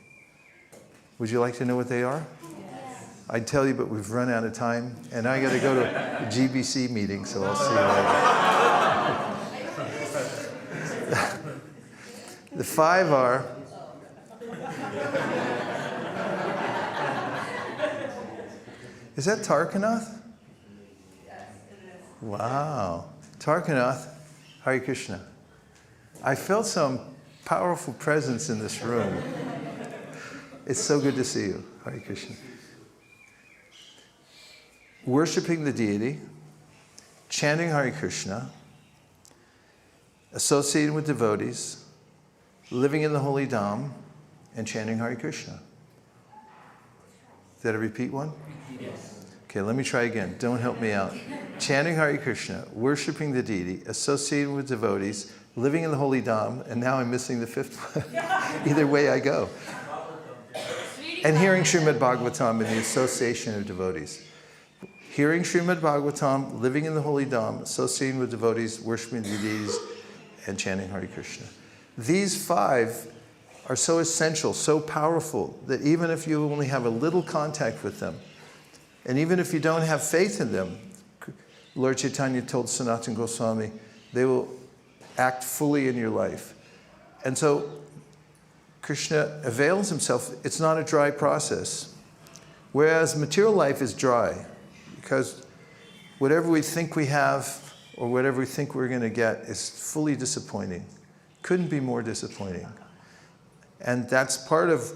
A: Would you like to know what they are? Yes. I'd tell you, but we've run out of time, and I got to go to a GBC meeting, so I'll see you later. The 5 are... Is that Tarkanath? Yes, it is. Wow. Tarkanath, Hare Krishna. I felt some powerful presence in this room. It's so good to see you, Hare Krishna. Worshipping the deity, chanting Hare Krishna, associating with devotees, living in the holy dham, and chanting Hare Krishna. Did I repeat one? Yes. Okay, let me try again. Don't help me out. Chanting Hare Krishna, worshipping the deity, associating with devotees, living in the holy dham, and now I'm missing the 5th one. Either way I go. And hearing Srimad Bhagavatam in the association of devotees. Hearing Srimad Bhagavatam, living in the holy dham, associating with devotees, worshipping the deities, and chanting Hare Krishna. These 5 are so essential, so powerful, that even if you only have a little contact with them, and even if you don't have faith in them, Lord Chaitanya told Sanatana Goswami, they will act fully in your life. And so Krishna avails himself. It's not a dry process. Whereas material life is dry, because whatever we think we have or whatever we think we're going to get is fully disappointing. Couldn't be more disappointing. And that's part of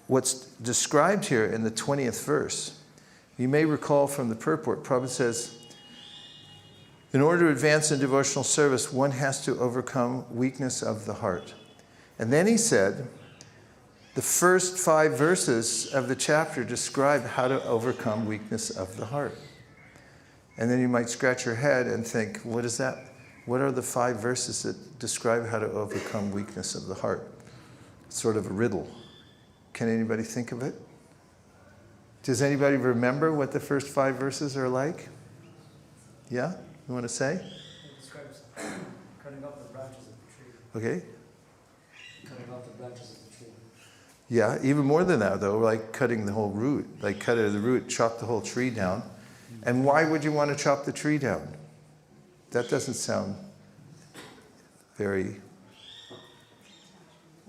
A: what's described here in the 20th verse. You may recall from the purport, Prabhupada says, in order to advance in devotional service, one has to overcome weakness of the heart. And then he said, the first 5 verses of the chapter describe how to overcome weakness of the heart. And then you might scratch your head and think, what is that? What are the 5 verses that describe how to overcome weakness of the heart? It's sort of a riddle. Can anybody think of it? Does anybody remember what the first 5 verses are like? Yeah? You want to say?
B: It describes cutting off the branches of the tree.
A: Okay.
B: Cutting off the branches of the tree.
A: Yeah, even more than that, though, like cutting the whole root. Like cut it at the root, chop the whole tree down. And why would you want to chop the tree down? That doesn't sound very,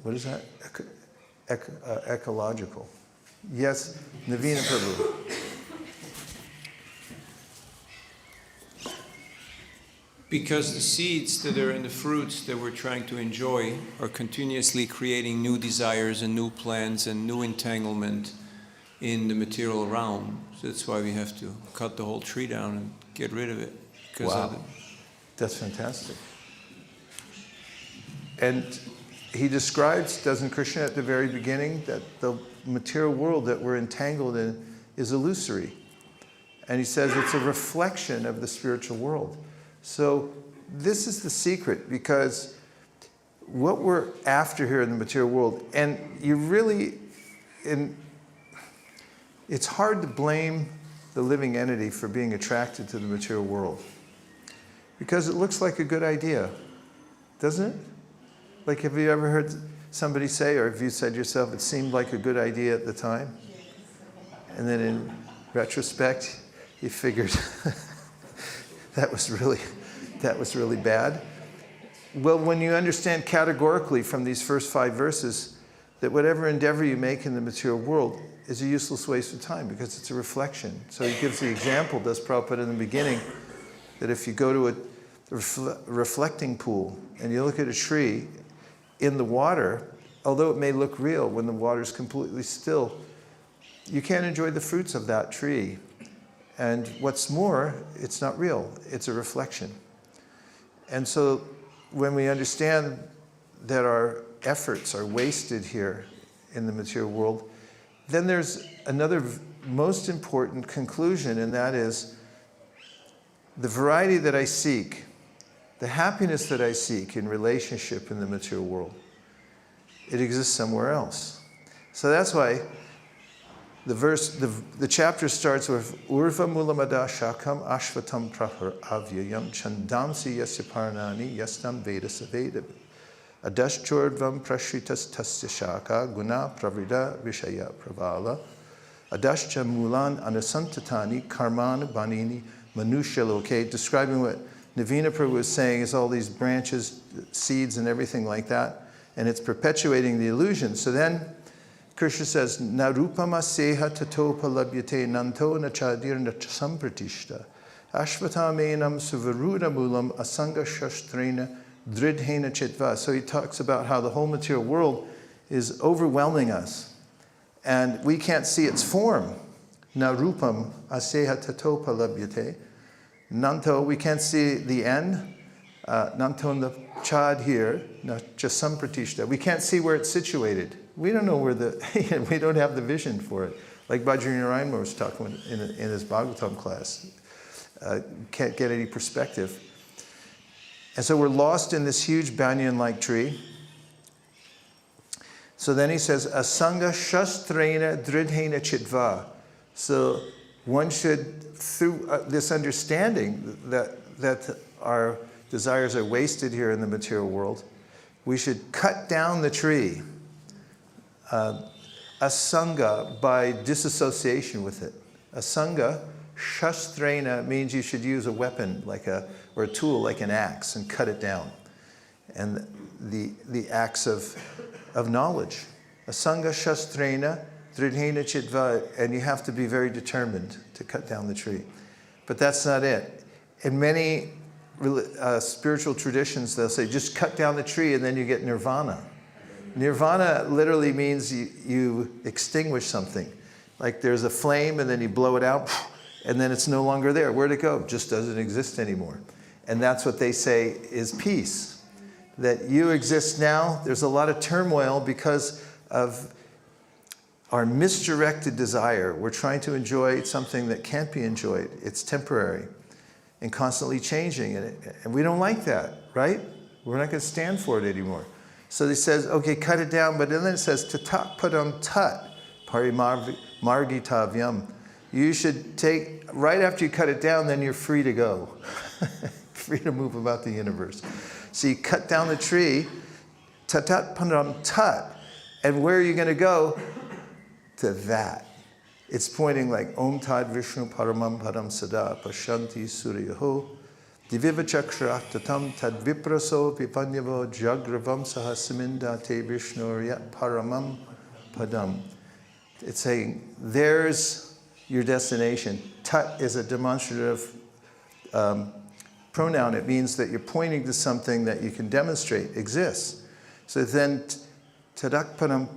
A: what is that? Ecological. Yes, Navina Prabhu.
F: Because the seeds that are in the fruits that we're trying to enjoy are continuously creating new desires and new plans and new entanglement in the material realm. So that's why we have to cut the whole tree down and get rid of it.
A: Wow. That's fantastic. And he describes, doesn't Krishna at the very beginning, that the material world that we're entangled in is illusory. And he says it's a reflection of the spiritual world. So this is the secret, because what we're after here in the material world, and you really, it's hard to blame the living entity for being attracted to the material world, because it looks like a good idea, doesn't it? Like, have you ever heard somebody say, or have you said yourself, it seemed like a good idea at the time? And then in retrospect, you figured that was really bad. Well, when you understand categorically from these first 5 verses that whatever endeavor you make in the material world is a useless waste of time, because it's a reflection. So he gives the example, does Prabhupada in the beginning, that if you go to a reflecting pool and you look at a tree, in the water, although it may look real when the water's completely still, you can't enjoy the fruits of that tree. And what's more, it's not real, it's a reflection. And so when we understand that our efforts are wasted here in the material world, then there's another most important conclusion, and that is the variety that I seek, the happiness that I seek in relationship in the material world, it exists somewhere else. So that's why the chapter starts with Urva Mulamada Shakam Ashvatam Prahar Avyayam Chandamsi Yasya Parnani Yastam Vedasa Veda Adashchordvam Prashritas Tasya Shaka Guna Pravrida Vishaya Pravala Adashcha Mulan Anasantatani Karman Banini Manushaloke, describing what Navina Prabhu was saying is all these branches, seeds and everything like that, and it's perpetuating the illusion. So then Krishna says, Narupama seha tatopa labhyate nanto nachadir nachasampratishta ashvatamenam suvaruda mulam asanga shastrena dridhena chitva. So he talks about how the whole material world is overwhelming us and we can't see its form. Narupam aseha tatopa labhyate nanto, we can't see the end. Nanto the chad here, nachasampratishta. We can't see where it's situated. We don't know where we don't have the vision for it. Like Bajranarayan was talking in his Bhagavatam class. Can't get any perspective. And so we're lost in this huge banyan-like tree. So then he says, Asanga shastrena dridhena chitva. So one should, through this understanding that our desires are wasted here in the material world, we should cut down the tree. Asanga, by disassociation with it. Asanga, shastrena, means you should use a weapon or a tool like an axe and cut it down. And the axe of knowledge. Asanga shastrena dridhena chitva, and you have to be very determined to cut down the tree. But that's not it. In many spiritual traditions, they'll say, just cut down the tree and then you get nirvana. Nirvana literally means you extinguish something. Like there's a flame and then you blow it out and then it's no longer there. Where'd it go? Just doesn't exist anymore. And that's what they say is peace. That you exist now. There's a lot of turmoil because of our misdirected desire. We're trying to enjoy something that can't be enjoyed. It's temporary and constantly changing. And we don't like that, right? We're not going to stand for it anymore. So he says, okay, cut it down, but then it says, tatak padam tat parimargitavyam. You should take, right after you cut it down, then you're free to go. Free to move about the universe. So you cut down the tree, tatat padam tat, and where are you going to go? To that. It's pointing like Om Tad Vishnu Paramam Padam Sada Pashanti Suryaho Diviva Chakra Tatam Tad Vipraso Vipanyavo Jagravam Sahasaminda Te Vishnu Yat Paramam Padam. It's saying, there's your destination. Tat is a demonstrative pronoun. It means that you're pointing to something that you can demonstrate exists. So then, Tatak Padam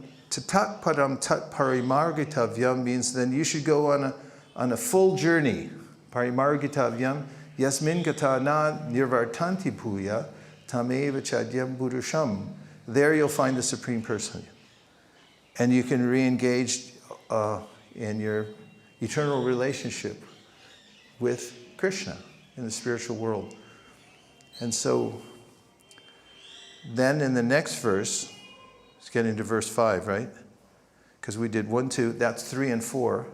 A: Tat Parimargitavyam means then you should go on a full journey. Parimargitavyam. Yasmin gata na nirvartanti bhuya tameva chadyam burusham. There you'll find the Supreme Person. And you can re-engage in your eternal relationship with Krishna in the spiritual world. And so then in the next verse, let's get into verse 5, right? Because we did 1, 2, that's 3 and 4.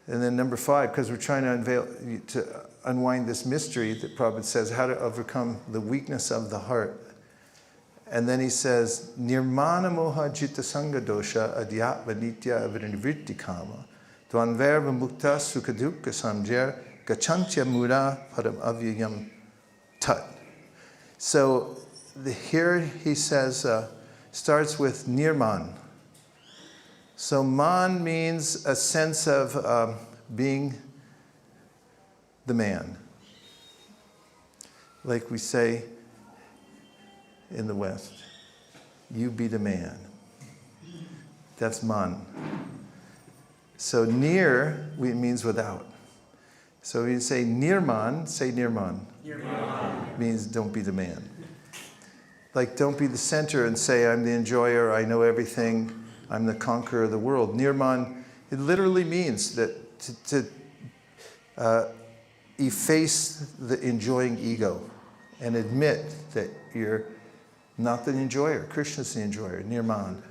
A: And then number 5, because we're trying to unwind this mystery that Prabhupada says, how to overcome the weakness of the heart. And then he says, Nirmana moha jitta sanga dosha adhyatma nitya avirinivritti kama dvanverva mukta sukadukka samjaya gachantya mura padam avyayam tat. So here he says, starts with nirman. So man means a sense of being the man. Like we say in the West, you be the man. That's man. So near means without. So you say nirman, say nirman. Nirman. Means don't be the man. Like don't be the center and say I'm the enjoyer, I know everything, I'm the conqueror of the world. Nirman, it literally means that to efface the enjoying ego and admit that you're not the enjoyer. Krishna's the enjoyer, nirman.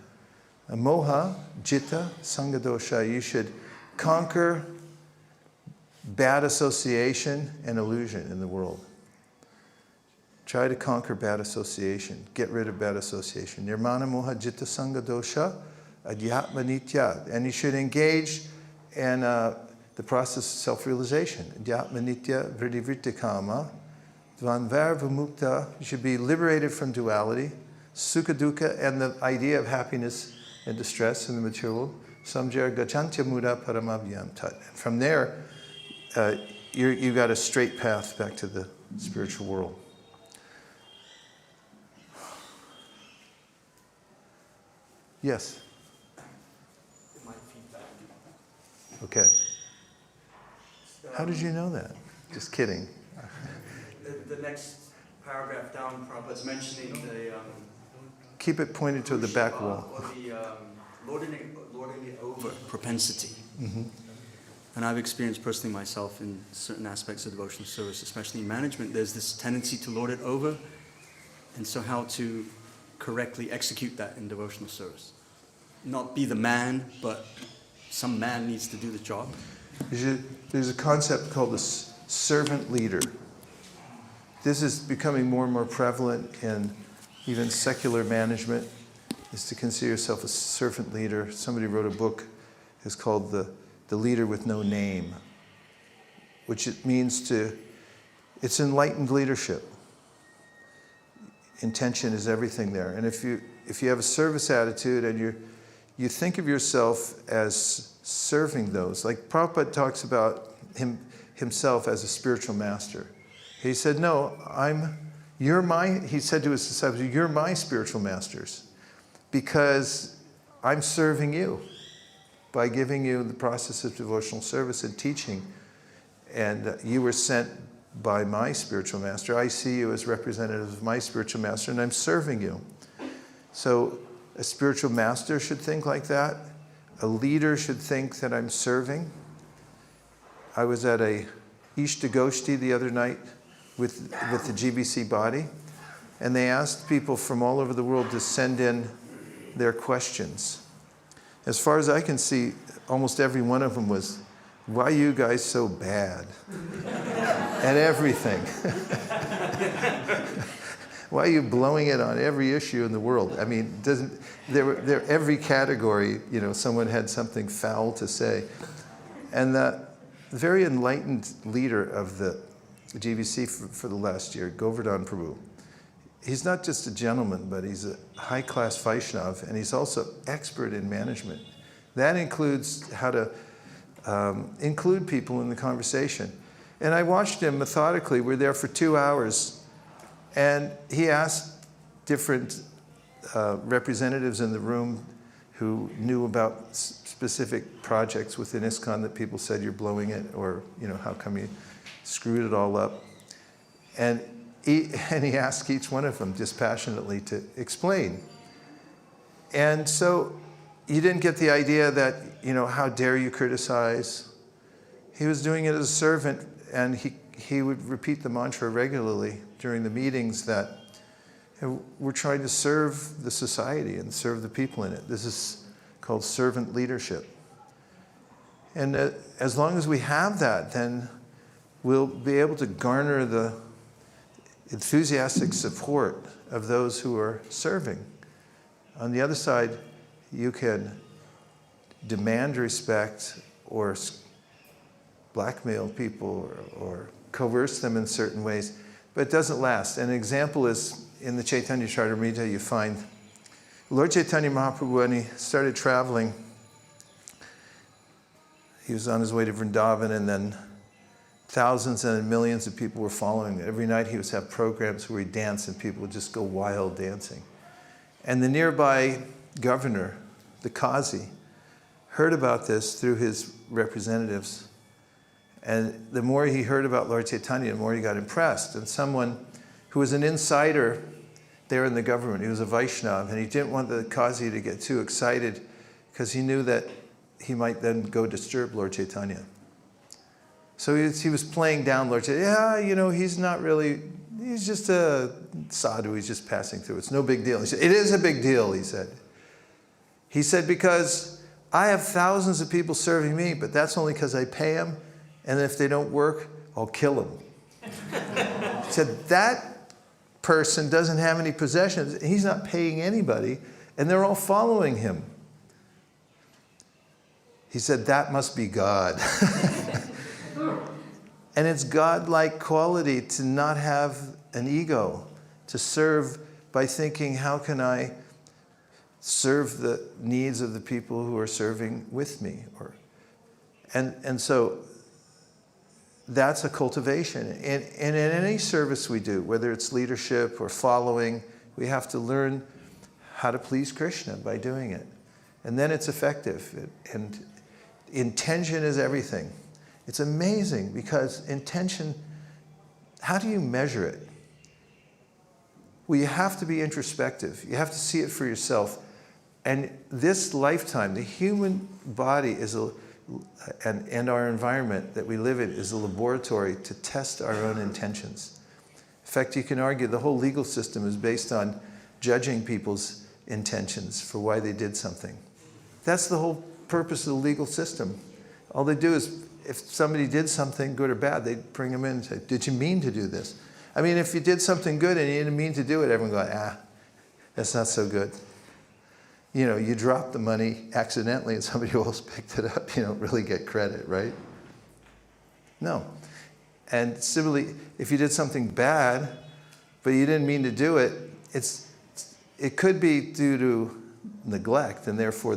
A: Moha, jitta, sangadosha. You should conquer bad association and illusion in the world. Try to conquer bad association. Get rid of bad association. Nirmana moha jitta sangadosha adhyatma nitya. And you should engage in the process of self-realization. Adhyatma nitya vriddivritti kama. Dvanvar vimukta. You should be liberated from duality. Sukha dukkha and the idea of happiness and distress in the material world. Samjar gachantya muda paramabhyam tat. From there, you got a straight path back to the spiritual world. Yes?
G: My feedback.
A: Okay. How did you know that? Just kidding.
G: The next paragraph down, Prabhupada's mentioning the...
A: Keep it pointed to the back wall.
G: Or the lording it over propensity.
A: Mm-hmm.
G: And I've experienced personally myself in certain aspects of devotional service, especially in management, there's this tendency to lord it over. And so how to correctly execute that in devotional service. Not be the man, but some man needs to do the job.
A: There's a concept called the servant leader. This is becoming more and more prevalent in even secular management, is to consider yourself a servant leader. Somebody wrote a book, it's called The Leader with No Name, which it means it's enlightened leadership. Intention is everything there. And if you have a service attitude and you think of yourself as serving those, like Prabhupada talks about himself as a spiritual master. He said, no, he said to his disciples, you're my spiritual masters because I'm serving you by giving you the process of devotional service and teaching. And you were sent by my spiritual master. I see you as representative of my spiritual master, and I'm serving you. So a spiritual master should think like that. A leader should think that I'm serving. I was at a Ishtagoshti the other night with the GBC body, and they asked people from all over the world to send in their questions. As far as I can see, almost every one of them was, why are you guys so bad at everything? Why are you blowing it on every issue in the world? I mean, every category, someone had something foul to say. And the very enlightened leader of the GVC for the last year, Govardhan Prabhu, he's not just a gentleman, but he's a high-class Vaishnav, and he's also expert in management. That includes how to include people in the conversation. And I watched him methodically. We're there for 2 hours, and he asked different representatives in the room who knew about specific projects within ISKCON that people said you're blowing it, or how come you screwed it all up. And he asked each one of them dispassionately to explain. And so you didn't get the idea that, how dare you criticize. He was doing it as a servant, and he would repeat the mantra regularly during the meetings that we're trying to serve the society and serve the people in it. This is called servant leadership. And as long as we have that, then we'll be able to garner the enthusiastic support of those who are serving. On the other side, you can demand respect or blackmail people or coerce them in certain ways, but it doesn't last. An example is in the Chaitanya Charitamrita, you find Lord Chaitanya Mahaprabhu, when he started traveling, he was on his way to Vrindavan, and then thousands and millions of people were following. Every night he would have programs where he danced and people would just go wild dancing. And the nearby governor, the Qazi, heard about this through his representatives. And the more he heard about Lord Chaitanya, the more he got impressed. And someone who was an insider there in the government, he was a Vaishnava, and he didn't want the Qazi to get too excited because he knew that he might then go disturb Lord Chaitanya. So he was playing down Lord Chaitanya. Yeah, you know, he's not really, he's just a sadhu, he's just passing through. It's no big deal. He said, it is a big deal, he said. He said, because I have thousands of people serving me, but that's only because I pay them, and if they don't work, I'll kill them. He said, that person doesn't have any possessions, he's not paying anybody, and they're all following him. He said, that must be God. And it's God-like quality to not have an ego, to serve by thinking, how can I serve the needs of the people who are serving with me? And so that's a cultivation. And in any service we do, whether it's leadership or following, we have to learn how to please Krishna by doing it. And then it's effective. And intention is everything. It's amazing because intention, how do you measure it? Well, you have to be introspective. You have to see it for yourself. And this lifetime, the human body is and our environment that we live in is a laboratory to test our own intentions. In fact, you can argue the whole legal system is based on judging people's intentions for why they did something. That's the whole purpose of the legal system. All they do is, if somebody did something, good or bad, they'd bring them in and say, did you mean to do this? I mean, if you did something good and you didn't mean to do it, everyone goes, that's not so good. You know, you dropped the money accidentally and somebody else picked it up, you don't really get credit, right? No. And similarly, if you did something bad, but you didn't mean to do it, it could be due to neglect, and therefore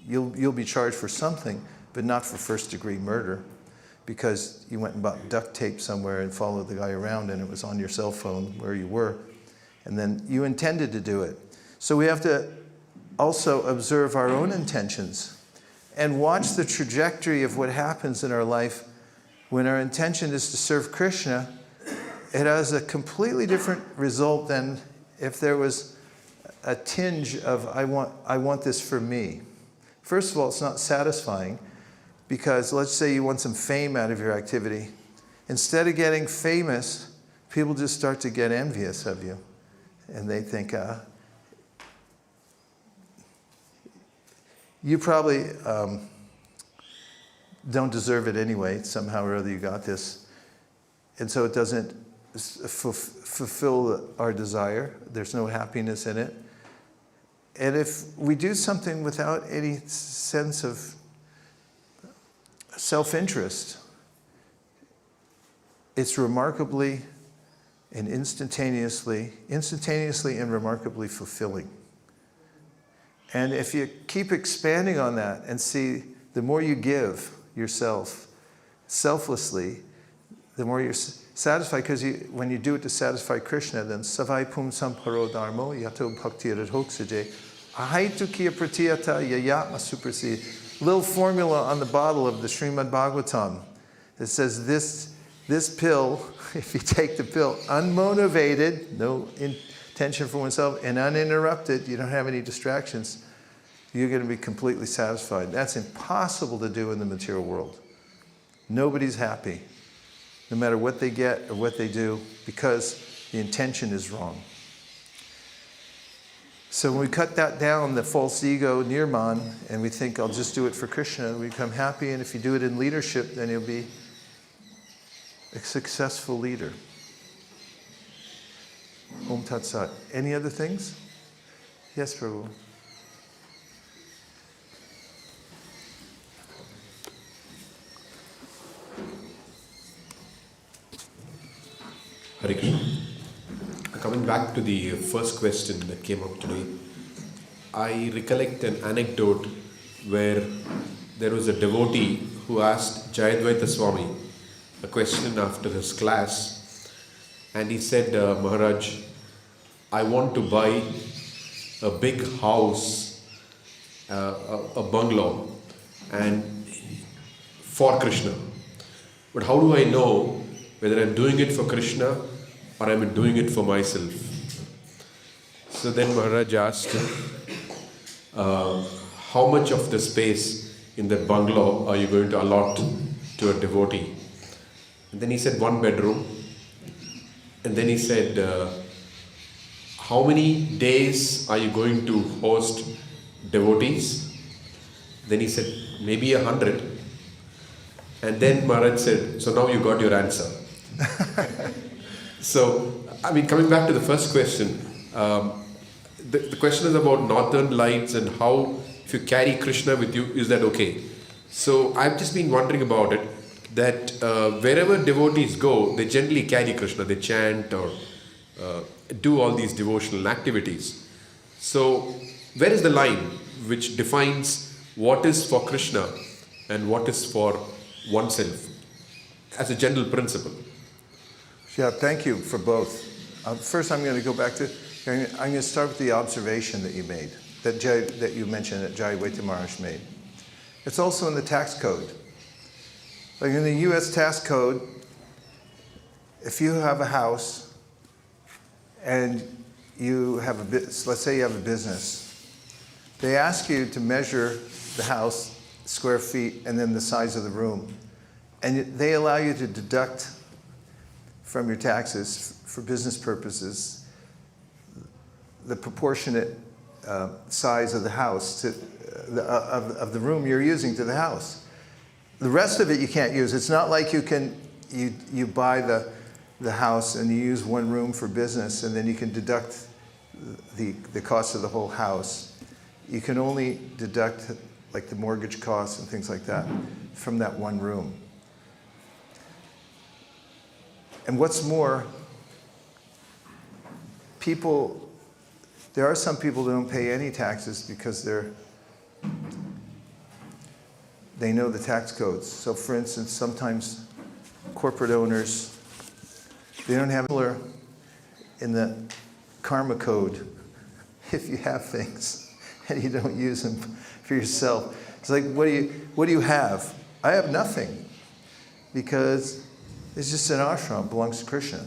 A: you'll be charged for something, but not for first-degree murder, because you went and bought duct tape somewhere and followed the guy around and it was on your cell phone where you were, and then you intended to do it. So we have to also observe our own intentions and watch the trajectory of what happens in our life when our intention is to serve Krishna. It has a completely different result than if there was a tinge of, I want this for me. First of all, it's not satisfying, because let's say you want some fame out of your activity. Instead of getting famous, people just start to get envious of you. And they think, you probably don't deserve it anyway. Somehow or other you got this. And so it doesn't fulfill our desire. There's no happiness in it. And if we do something without any sense of self-interest, it's remarkably and instantaneously and remarkably fulfilling. And if you keep expanding on that and see, the more you give yourself selflessly, the more you're satisfied, because when you do it to satisfy Krishna, then savai pum samparo dharmo yato bhakti radhoksaje ahaitukya pratiyata yayatma suprasi. Little formula on the bottle of the Srimad Bhagavatam that says this pill, if you take the pill unmotivated, no intention for oneself, and uninterrupted, you don't have any distractions, you're going to be completely satisfied. That's impossible to do in the material world. Nobody's happy, no matter what they get or what they do, because the intention is wrong. So when we cut that down, the false ego, nirman, and we think, I'll just do it for Krishna, we become happy, and if you do it in leadership, then you'll be a successful leader. Om Tat Sat. Any other things? Yes, Prabhu.
H: Hare Krishna. Coming back to the first question that came up today, I recollect an anecdote where there was a devotee who asked Jayadvaita Swami a question after his class, and he said, Maharaj, I want to buy a big house a bungalow and for Krishna. But how do I know whether I'm doing it for Krishna or I'm doing it for myself? So then Maharaj asked, how much of the space in that bungalow are you going to allot to a devotee? And then he said 1 bedroom. And then he said, how many days are you going to host devotees? Then he said, maybe 100. And then Maharaj said, so now you got your answer. So, I mean, coming back to the first question, the question is about northern lights and how, if you carry Krishna with you, is that okay? So, I've just been wondering about it, that wherever devotees go, they generally carry Krishna, they chant or do all these devotional activities. So, where is the line which defines what is for Krishna and what is for oneself as a general principle?
A: Yeah, thank you for both. First, I'm going to go back to, I'm going to start with the observation that you made, that you mentioned that Jai Vaidya Maharaj made. It's also in the tax code. Like in the U.S. tax code, if you have a house and you have a let's say you have a business, they ask you to measure the house, square feet, and then the size of the room. And they allow you to deduct from your taxes for business purposes the proportionate size of the house to of the room you're using to the house. The rest of it you can't use. It's not like you buy the house and you use one room for business and then you can deduct the cost of the whole house. You can only deduct like the mortgage costs and things like that from that one room. And what's more, there are some people who don't pay any taxes because they know the tax codes. So for instance, sometimes corporate owners, they don't have in the karma code. If you have things and you don't use them for yourself, it's like, what do you have? I have nothing, because it's just an ashram, it belongs to Krishna.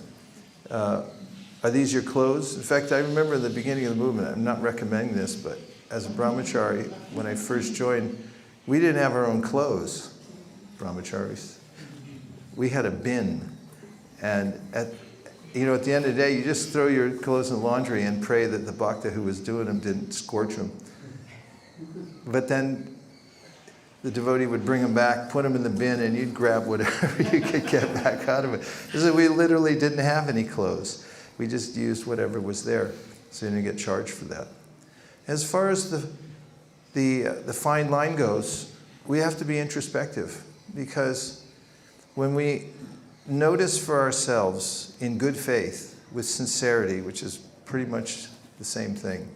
A: Are these your clothes? In fact, I remember in the beginning of the movement, I'm not recommending this, but as a brahmachari, when I first joined, we didn't have our own clothes, brahmacharis. We had a bin. And at the end of the day, you just throw your clothes in the laundry and pray that the bhakta who was doing them didn't scorch them. But then the devotee would bring them back, put them in the bin, and you'd grab whatever you could get back out of it. So we literally didn't have any clothes. We just used whatever was there, so you didn't get charged for that. As far as the fine line goes, we have to be introspective, because when we notice for ourselves in good faith, with sincerity, which is pretty much the same thing,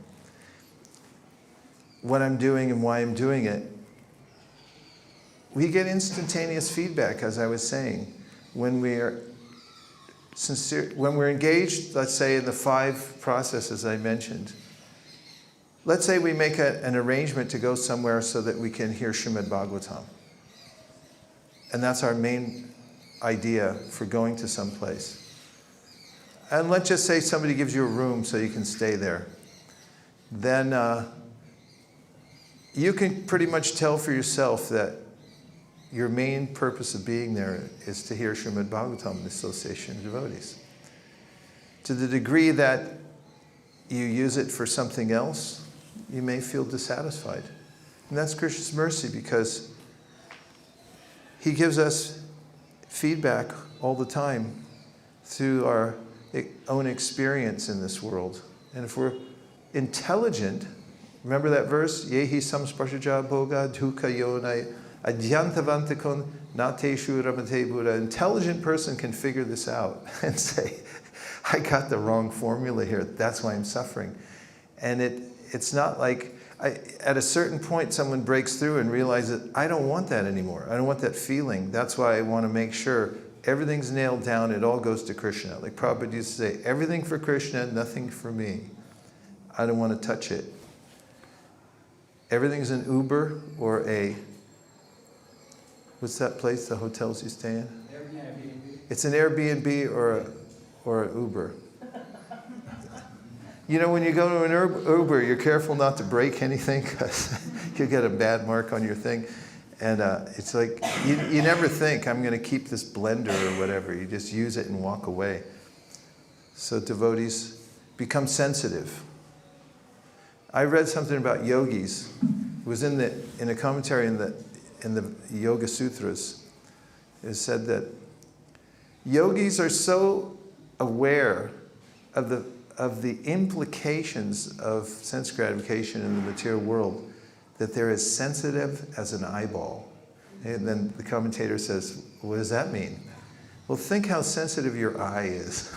A: what I'm doing and why I'm doing it, we get instantaneous feedback, as I was saying, when we're sincere, when we're engaged, let's say, in the 5 processes I mentioned. Let's say we make an arrangement to go somewhere so that we can hear Srimad Bhagavatam. And that's our main idea for going to some place. And let's just say somebody gives you a room so you can stay there. Then you can pretty much tell for yourself that your main purpose of being there is to hear Srimad Bhagavatam, the association of devotees. To the degree that you use it for something else, you may feel dissatisfied. And that's Krishna's mercy, because he gives us feedback all the time through our own experience in this world. And if we're intelligent, remember that verse? Yehi samsparshaja bhoga dukkha yonai adyantavantakon nateshu ramate buddha. An intelligent person can figure this out and say, I got the wrong formula here. That's why I'm suffering. And it's not like, at a certain point, someone breaks through and realizes, I don't want that anymore. I don't want that feeling. That's why I want to make sure everything's nailed down. It all goes to Krishna. Like Prabhupada used to say, everything for Krishna, nothing for me. I don't want to touch it. everything's an Uber or a, what's that place, the hotels you stay in?
B: Airbnb.
A: It's an Airbnb or an Uber. You know, when you go to an Uber, you're careful not to break anything because you'll get a bad mark on your thing. And it's like, you never think, I'm going to keep this blender or whatever. You just use it and walk away. So devotees become sensitive. I read something about yogis. It was in a commentary in the Yoga Sutras. It said that yogis are so aware of the implications of sense gratification in the material world that they're as sensitive as an eyeball. And then the commentator says, what does that mean? Well, think how sensitive your eye is.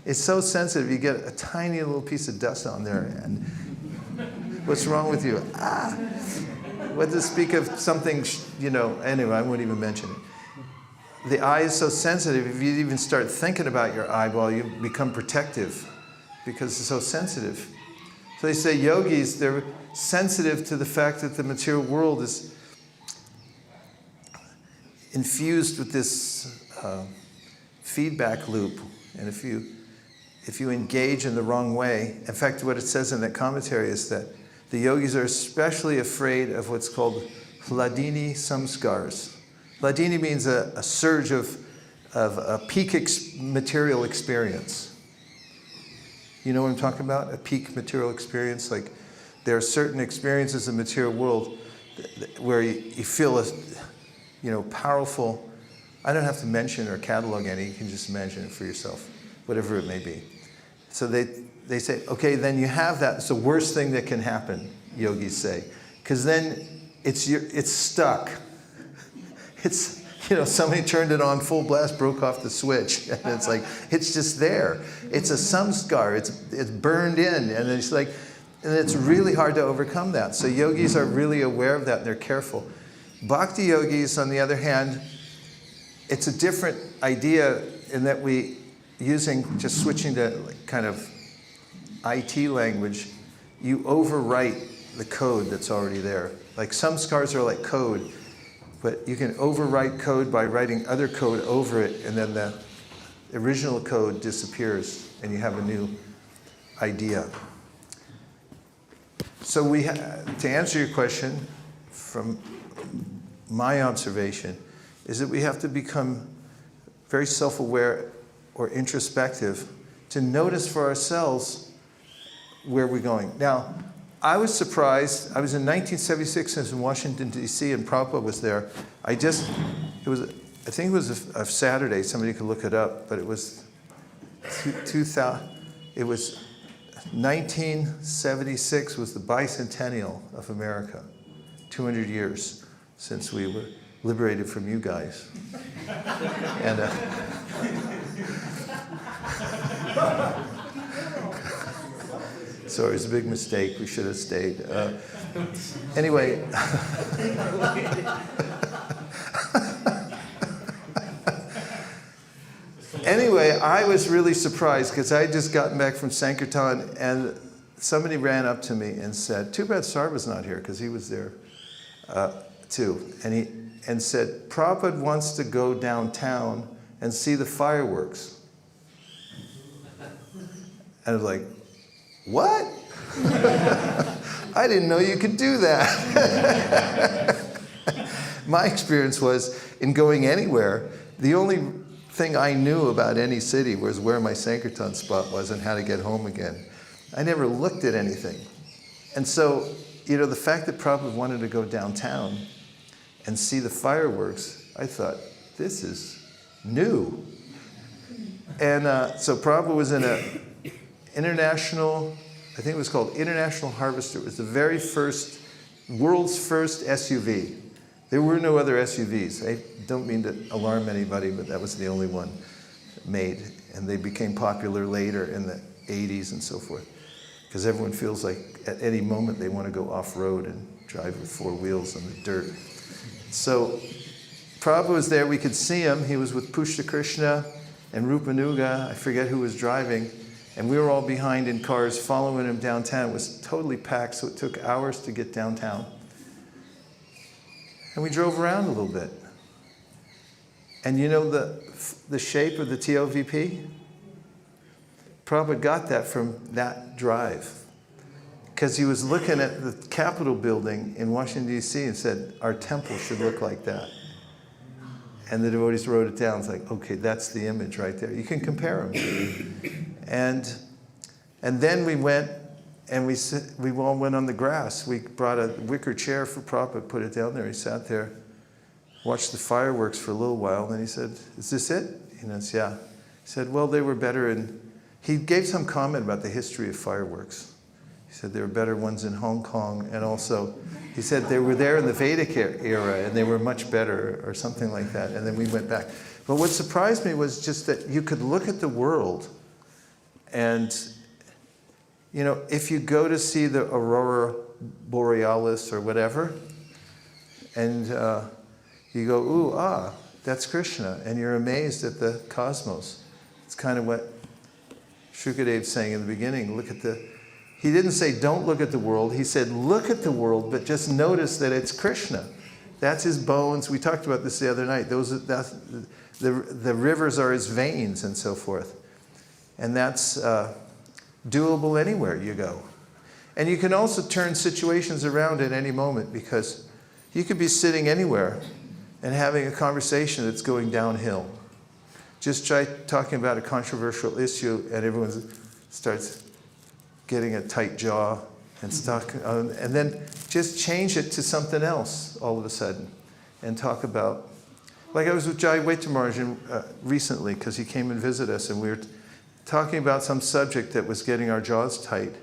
A: It's so sensitive, you get a tiny little piece of dust on there, and what's wrong with you? Ah! What to speak of something, anyway, I won't even mention it. The eye is so sensitive, if you even start thinking about your eyeball, you become protective because it's so sensitive. So they say yogis, they're sensitive to the fact that the material world is infused with this feedback loop. And if you engage in the wrong way, in fact, what it says in that commentary is that the yogis are especially afraid of what's called hladini samskars. Hladini means a surge of a peak material experience. You know what I'm talking about? A peak material experience? Like there are certain experiences in the material world where you feel a powerful, I don't have to mention or catalog any, you can just imagine it for yourself, whatever it may be. So they say, okay, then you have that. It's the worst thing that can happen, yogis say, because then it's stuck. It's, somebody turned it on full blast, broke off the switch, and it's like, it's just there. It's a samskar, it's burned in, and it's really hard to overcome that. So yogis are really aware of that, and they're careful. Bhakti yogis, on the other hand, it's a different idea in that just switching to kind of IT language, you overwrite the code that's already there. Like some scars are like code, but you can overwrite code by writing other code over it, and then the original code disappears, and you have a new idea. So to answer your question, from my observation, is that we have to become very self-aware or introspective to notice for ourselves where we're going. Now, I was surprised. I was in 1976. I was in Washington, D.C., and Prabhupada was there. I think it was a Saturday. Somebody could look it up, but it was 2000. It was 1976 was the bicentennial of America, 200 years since we were liberated from you guys. And sorry, it's a big mistake. We should have stayed. Anyway. Anyway, I was really surprised because I had just gotten back from Sankirtan, and somebody ran up to me and said, too bad Sarva's not here, because he was there too. And said, Prabhupada wants to go downtown and see the fireworks. And I was like, what? I didn't know you could do that. My experience was, in going anywhere, the only thing I knew about any city was where my Sankirtan spot was and how to get home again. I never looked at anything. And so, the fact that Prabhupada wanted to go downtown and see the fireworks, I thought, this is new. And so Prabhupada was in an international, I think it was called International Harvester. It was the very first, world's first SUV. There were no other SUVs. I don't mean to alarm anybody, but that was the only one made. And they became popular later in the 80s and so forth. Because everyone feels like at any moment they want to go off-road and drive with four wheels on the dirt. So Prabhupada was there. We could see him. He was with Pushta Krishna and Rupanuga. I forget who was driving. And we were all behind in cars following him downtown. It was totally packed, so it took hours to get downtown. And we drove around a little bit. And you know the shape of the TOVP? Prabhupada got that from that drive. Because he was looking at the Capitol building in Washington, D.C. and said, our temple should look like that. And the devotees wrote it down. It's like, okay, that's the image right there. You can compare them. And then we went, and we all went on the grass. We brought a wicker chair for Prabhupada, put it down there. He sat there, watched the fireworks for a little while. And then he said, is this it? He said, yeah. He said, well, they were better in... He gave some comment about the history of fireworks. He said there were better ones in Hong Kong, and also he said they were there in the Vedic era and they were much better, or something like that. And then we went back. But what surprised me was just that you could look at the world, and you know, if you go to see the aurora borealis or whatever, and you go, ooh, ah, that's Krishna, and you're amazed at the cosmos. It's kind of what Shukadev saying in the beginning. Look at the... He didn't say, don't look at the world. He said, look at the world, but just notice that it's Krishna. That's his bones. We talked about this the other night. The rivers are his veins and so forth. And that's doable anywhere you go. And you can also turn situations around at any moment, because you could be sitting anywhere and having a conversation that's going downhill. Just try talking about a controversial issue and everyone starts getting a tight jaw and stuck. And then just change it to something else all of a sudden and talk about... Like I was with Jai Waitamarajan recently, because he came and visited us, and we were talking about some subject that was getting our jaws tight.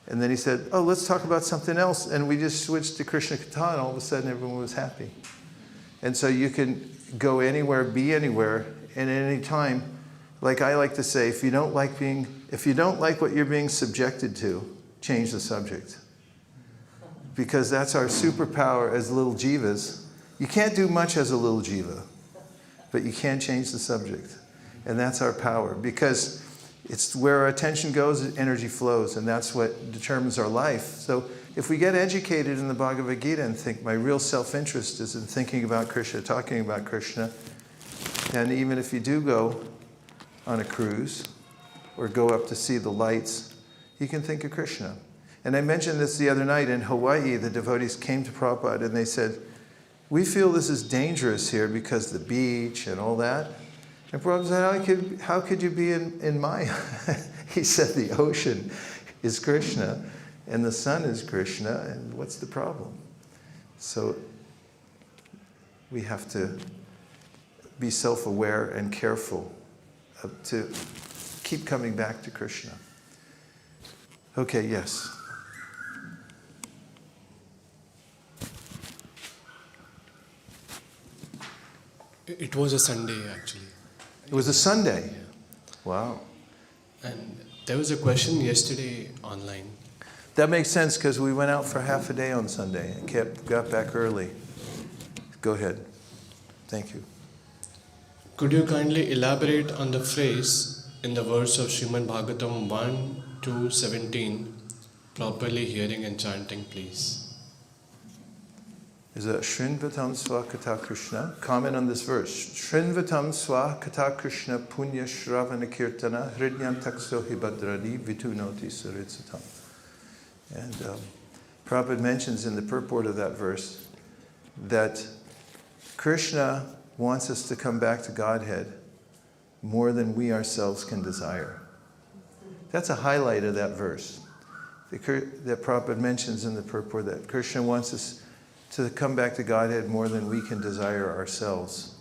A: And then he said, oh, let's talk about something else. And we just switched to Krishna Katha, and all of a sudden everyone was happy. And so you can go anywhere, be anywhere, and at any time. Like I like to say, if you don't like what you're being subjected to, change the subject. Because that's our superpower as little jivas. You can't do much as a little jiva, but you can change the subject. And that's our power. Because it's where our attention goes, energy flows, and that's what determines our life. So if we get educated in the Bhagavad Gita and think my real self-interest is in thinking about Krishna, talking about Krishna, and even if you do go on a cruise or go up to see the lights, you can think of Krishna. And I mentioned this the other night in Hawaii. The devotees came to Prabhupada and they said, we feel this is dangerous here because the beach and all that. And Prabhupada said, how could you be in Maya? He said the ocean is Krishna and the sun is Krishna, and what's the problem? So we have to be self-aware and careful to keep coming back to Krishna. Okay, yes.
I: It was a Sunday, actually.
A: It was a Sunday?
I: Yeah.
A: Wow.
I: And there was a question yesterday online.
A: That makes sense, because we went out for half a day on Sunday and got back early. Go ahead. Thank you.
I: Could you kindly elaborate on the phrase in the verse of Srimad Bhagavatam 1 to 17, properly hearing and chanting, please?
A: Is it Srinvatam Swa Kata Krishna? Comment on this verse. Srinvatam Swa Kata Krishna Punya Shravana Kirtana Hridyam Takso Hibadradi Vitunoti Saritsatam. And Prabhupada mentions in the purport of that verse that Krishna wants us to come back to Godhead more than we ourselves can desire. That's a highlight of that verse that Prabhupada mentions in the purport, that Krishna wants us to come back to Godhead more than we can desire ourselves.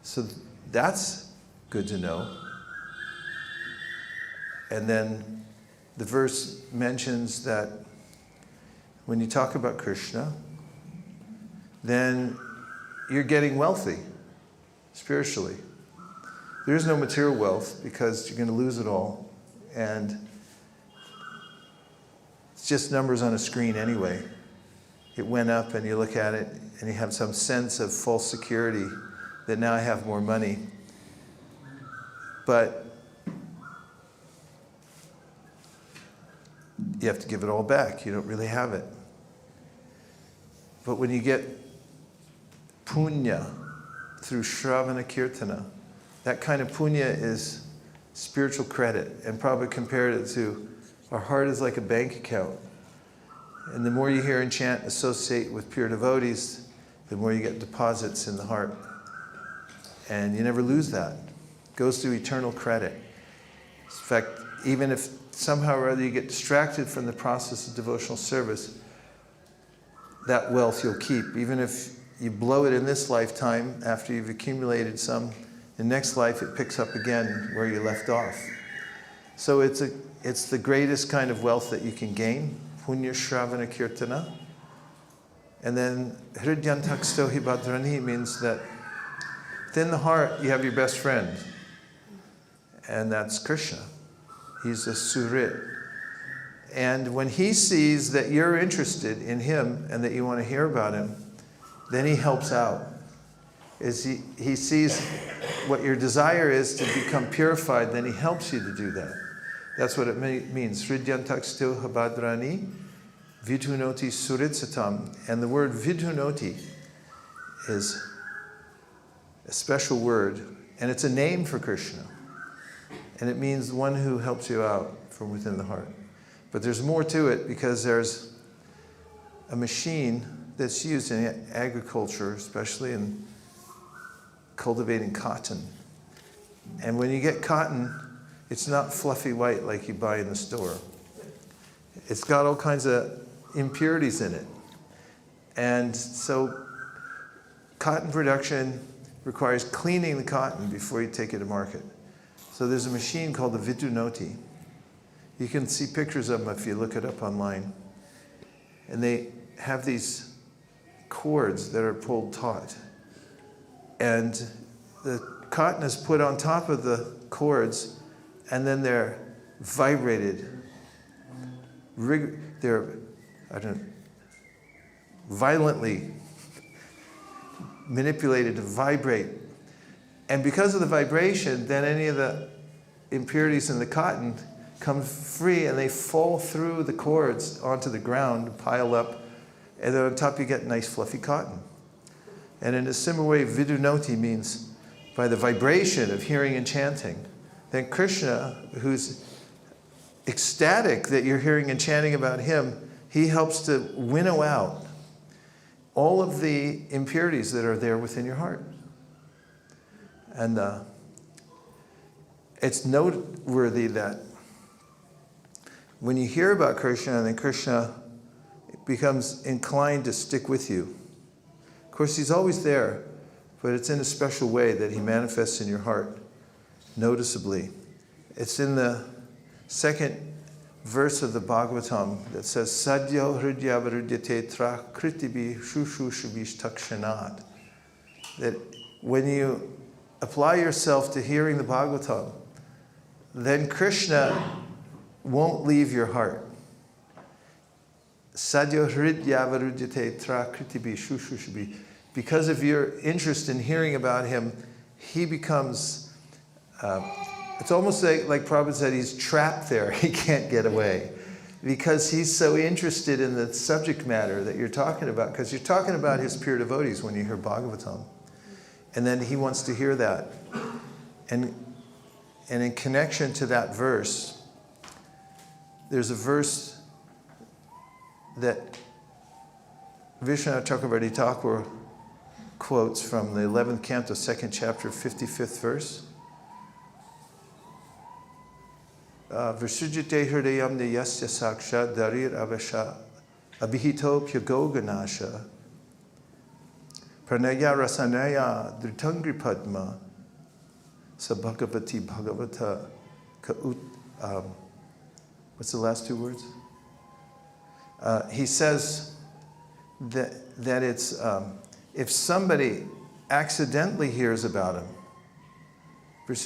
A: So that's good to know. And then the verse mentions that when you talk about Krishna, then you're getting wealthy spiritually. There is no material wealth because you're going to lose it all. And it's just numbers on a screen anyway. It went up and you look at it and you have some sense of false security that now I have more money. But you have to give it all back. You don't really have it. But when you get punya through Shravana Kirtana, that kind of punya is spiritual credit. And Prabhupada compared it to our heart is like a bank account. And the more you hear and chant, associate with pure devotees, the more you get deposits in the heart. And you never lose that. It goes to eternal credit. In fact, even if somehow or other you get distracted from the process of devotional service, that wealth you'll keep. Even if you blow it in this lifetime, after you've accumulated some, the next life it picks up again where you left off. So it's the greatest kind of wealth that you can gain, punya shravana kirtana. And then hridyantaksto hibhadrani means that within the heart you have your best friend, and that's Krishna. He's a surit. And when he sees that you're interested in him and that you want to hear about him, then he helps out. He sees what your desire is to become purified, then he helps you to do that. That's what it means. Hridyantaksto hibhadrani vidhunoti suritsatam. And the word vidhunoti is a special word, and it's a name for Krishna. And it means one who helps you out from within the heart. But there's more to it, because there's a machine that's used in agriculture, especially in cultivating cotton. And when you get cotton, it's not fluffy white like you buy in the store. It's got all kinds of impurities in it. And so cotton production requires cleaning the cotton before you take it to market. So there's a machine called the vidhunoti. You can see pictures of them if you look it up online. And they have these cords that are pulled taut. And the cotton is put on top of the cords, and then they're vibrated. They're violently manipulated to vibrate. And because of the vibration, then any of the impurities in the cotton come free, and they fall through the cords onto the ground, pile up, and then on top you get nice fluffy cotton. And in a similar way, vidhunoti means by the vibration of hearing and chanting. Then Krishna, who's ecstatic that you're hearing and chanting about him, he helps to winnow out all of the impurities that are there within your heart. And it's noteworthy that when you hear about Krishna, then Krishna becomes inclined to stick with you. Of course, he's always there, but it's in a special way that he manifests in your heart, noticeably. It's in the second verse of the Bhagavatam that says, Sadhyo hridyavarudyate tra kritibi shushushavish takshanat. That when you apply yourself to hearing the Bhagavatam, then Krishna won't leave your heart. Sadhyo hridyavarudyate tra kritibi shushushavish. Because of your interest in hearing about him, he becomes, it's almost like Prabhupada said, he's trapped there. He can't get away. Because he's so interested in the subject matter that you're talking about. Because you're talking about his pure devotees when you hear Bhagavatam. And then he wants to hear that. And in connection to that verse, there's a verse that Vishwanath Chakravarti Thakur quotes from the 11th canto, 2nd chapter, 55th verse. Vrsujite hridayam niyasya saksha darir avasha abhihito pyagoganasha pranaya rasanaya dritangri padma sabhagavati bhagavata what's the last two words? He says that it's if somebody accidentally hears about him, because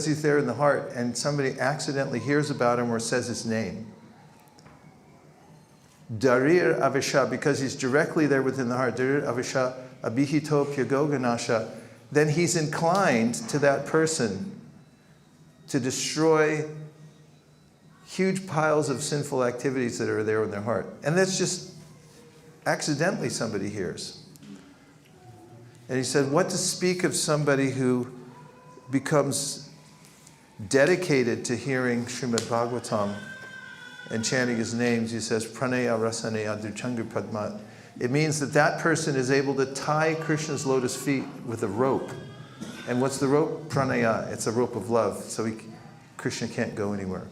A: he's there in the heart, and somebody accidentally hears about him or says his name, Darir Avisha, because he's directly there within the heart, Darir Avisha Abhihito Pyagoganasha, then he's inclined to that person to destroy huge piles of sinful activities that are there in their heart. And that's just accidentally somebody hears. And he said, what to speak of somebody who becomes dedicated to hearing Srimad Bhagavatam and chanting his names. He says, Pranaya Rasanaya Durchangur Padma. It means that that person is able to tie Krishna's lotus feet with a rope. And what's the rope? Pranaya. It's a rope of love. So Krishna can't go anywhere.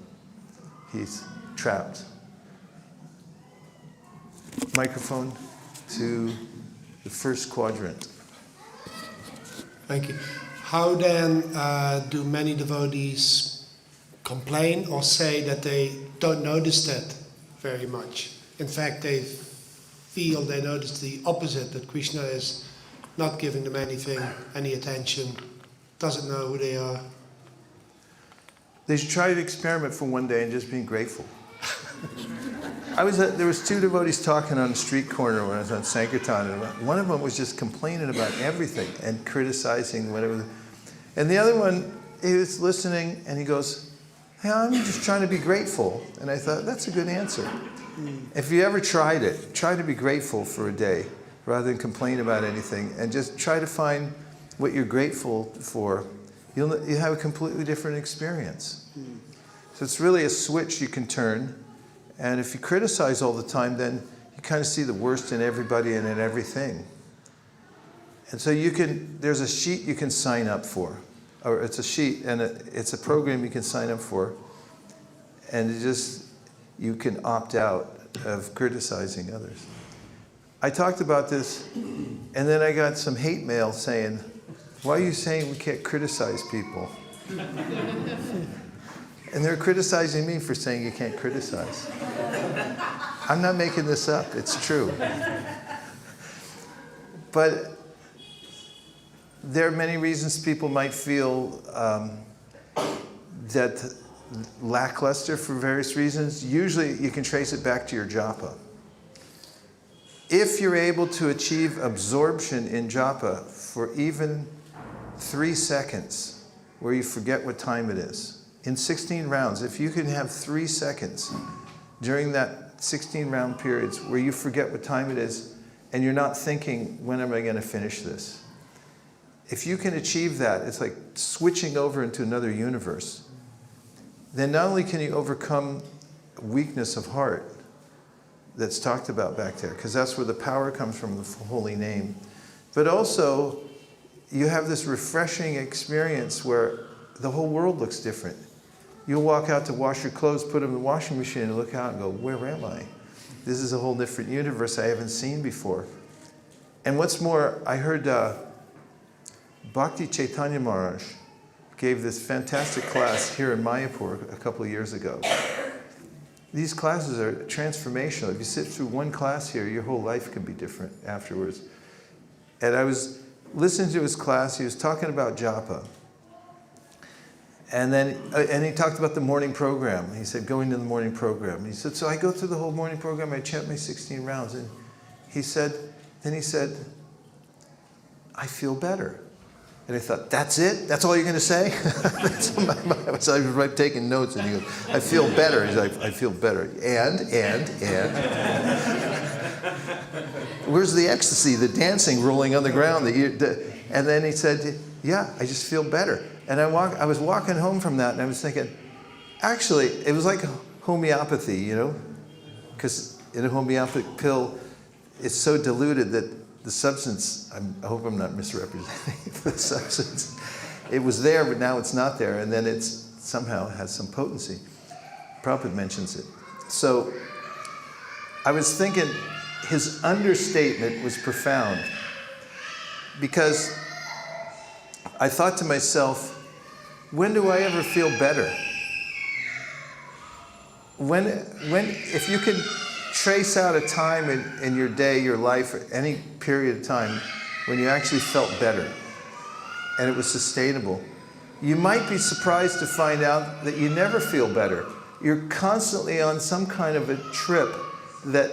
A: He's trapped. Microphone to the first quadrant.
J: Thank you. How then do many devotees complain or say that they don't notice that very much? In fact, they notice the opposite, that Krishna is not giving them anything, any attention, doesn't know who they are.
A: They should try to experiment for one day and just being grateful. There was two devotees talking on the street corner when I was on Sankirtan, and one of them was just complaining about everything and criticizing whatever. And the other one, he was listening and he goes, hey, I'm just trying to be grateful. And I thought, that's a good answer. If you ever tried it, try to be grateful for a day rather than complain about anything, and just try to find what you're grateful for. You'll have a completely different experience. So it's really a switch you can turn. And if you criticize all the time, then you kind of see the worst in everybody and in everything. And so there's a sheet you can sign up for. Or it's a sheet and it's a program you can sign up for. And you can opt out of criticizing others. I talked about this, and then I got some hate mail saying, why are you saying we can't criticize people? And they're criticizing me for saying you can't criticize. I'm not making this up, it's true. But there are many reasons people might feel that lackluster for various reasons. Usually you can trace it back to your japa. If you're able to achieve absorption in japa for even 3 seconds, where you forget what time it is, in 16 rounds, if you can have 3 seconds during that 16 round periods where you forget what time it is and you're not thinking, when am I going to finish this? If you can achieve that, it's like switching over into another universe. Then not only can you overcome weakness of heart that's talked about back there, because that's where the power comes from, the holy name, but also you have this refreshing experience where the whole world looks different. You'll walk out to wash your clothes, put them in the washing machine, and look out and go, where am I? This is a whole different universe I haven't seen before. And what's more, I heard Bhakti Chaitanya Maharaj gave this fantastic class here in Mayapur a couple of years ago. These classes are transformational. If you sit through one class here, your whole life can be different afterwards. And I was listening to his class. He was talking about japa. And he talked about the morning program. He said, going to the morning program. He said, so I go through the whole morning program, I chant my 16 rounds. And he said, I feel better. And I thought, that's it? That's all you're going to say? So I was taking notes, and he goes, I feel better. He's like, I feel better. And. Where's the ecstasy, the dancing, rolling on the ground? And then he said, yeah, I just feel better. And I was walking home from that, and I was thinking, actually, it was like homeopathy, you know? Because in a homeopathic pill, it's so diluted that the substance, I hope I'm not misrepresenting the substance. It was there, but now it's not there, and then it somehow has some potency. Prabhupada mentions it. So I was thinking his understatement was profound, because I thought to myself, when do I ever feel better? If you could trace out a time in your day, your life, or any period of time when you actually felt better and it was sustainable, you might be surprised to find out that you never feel better. You're constantly on some kind of a trip that,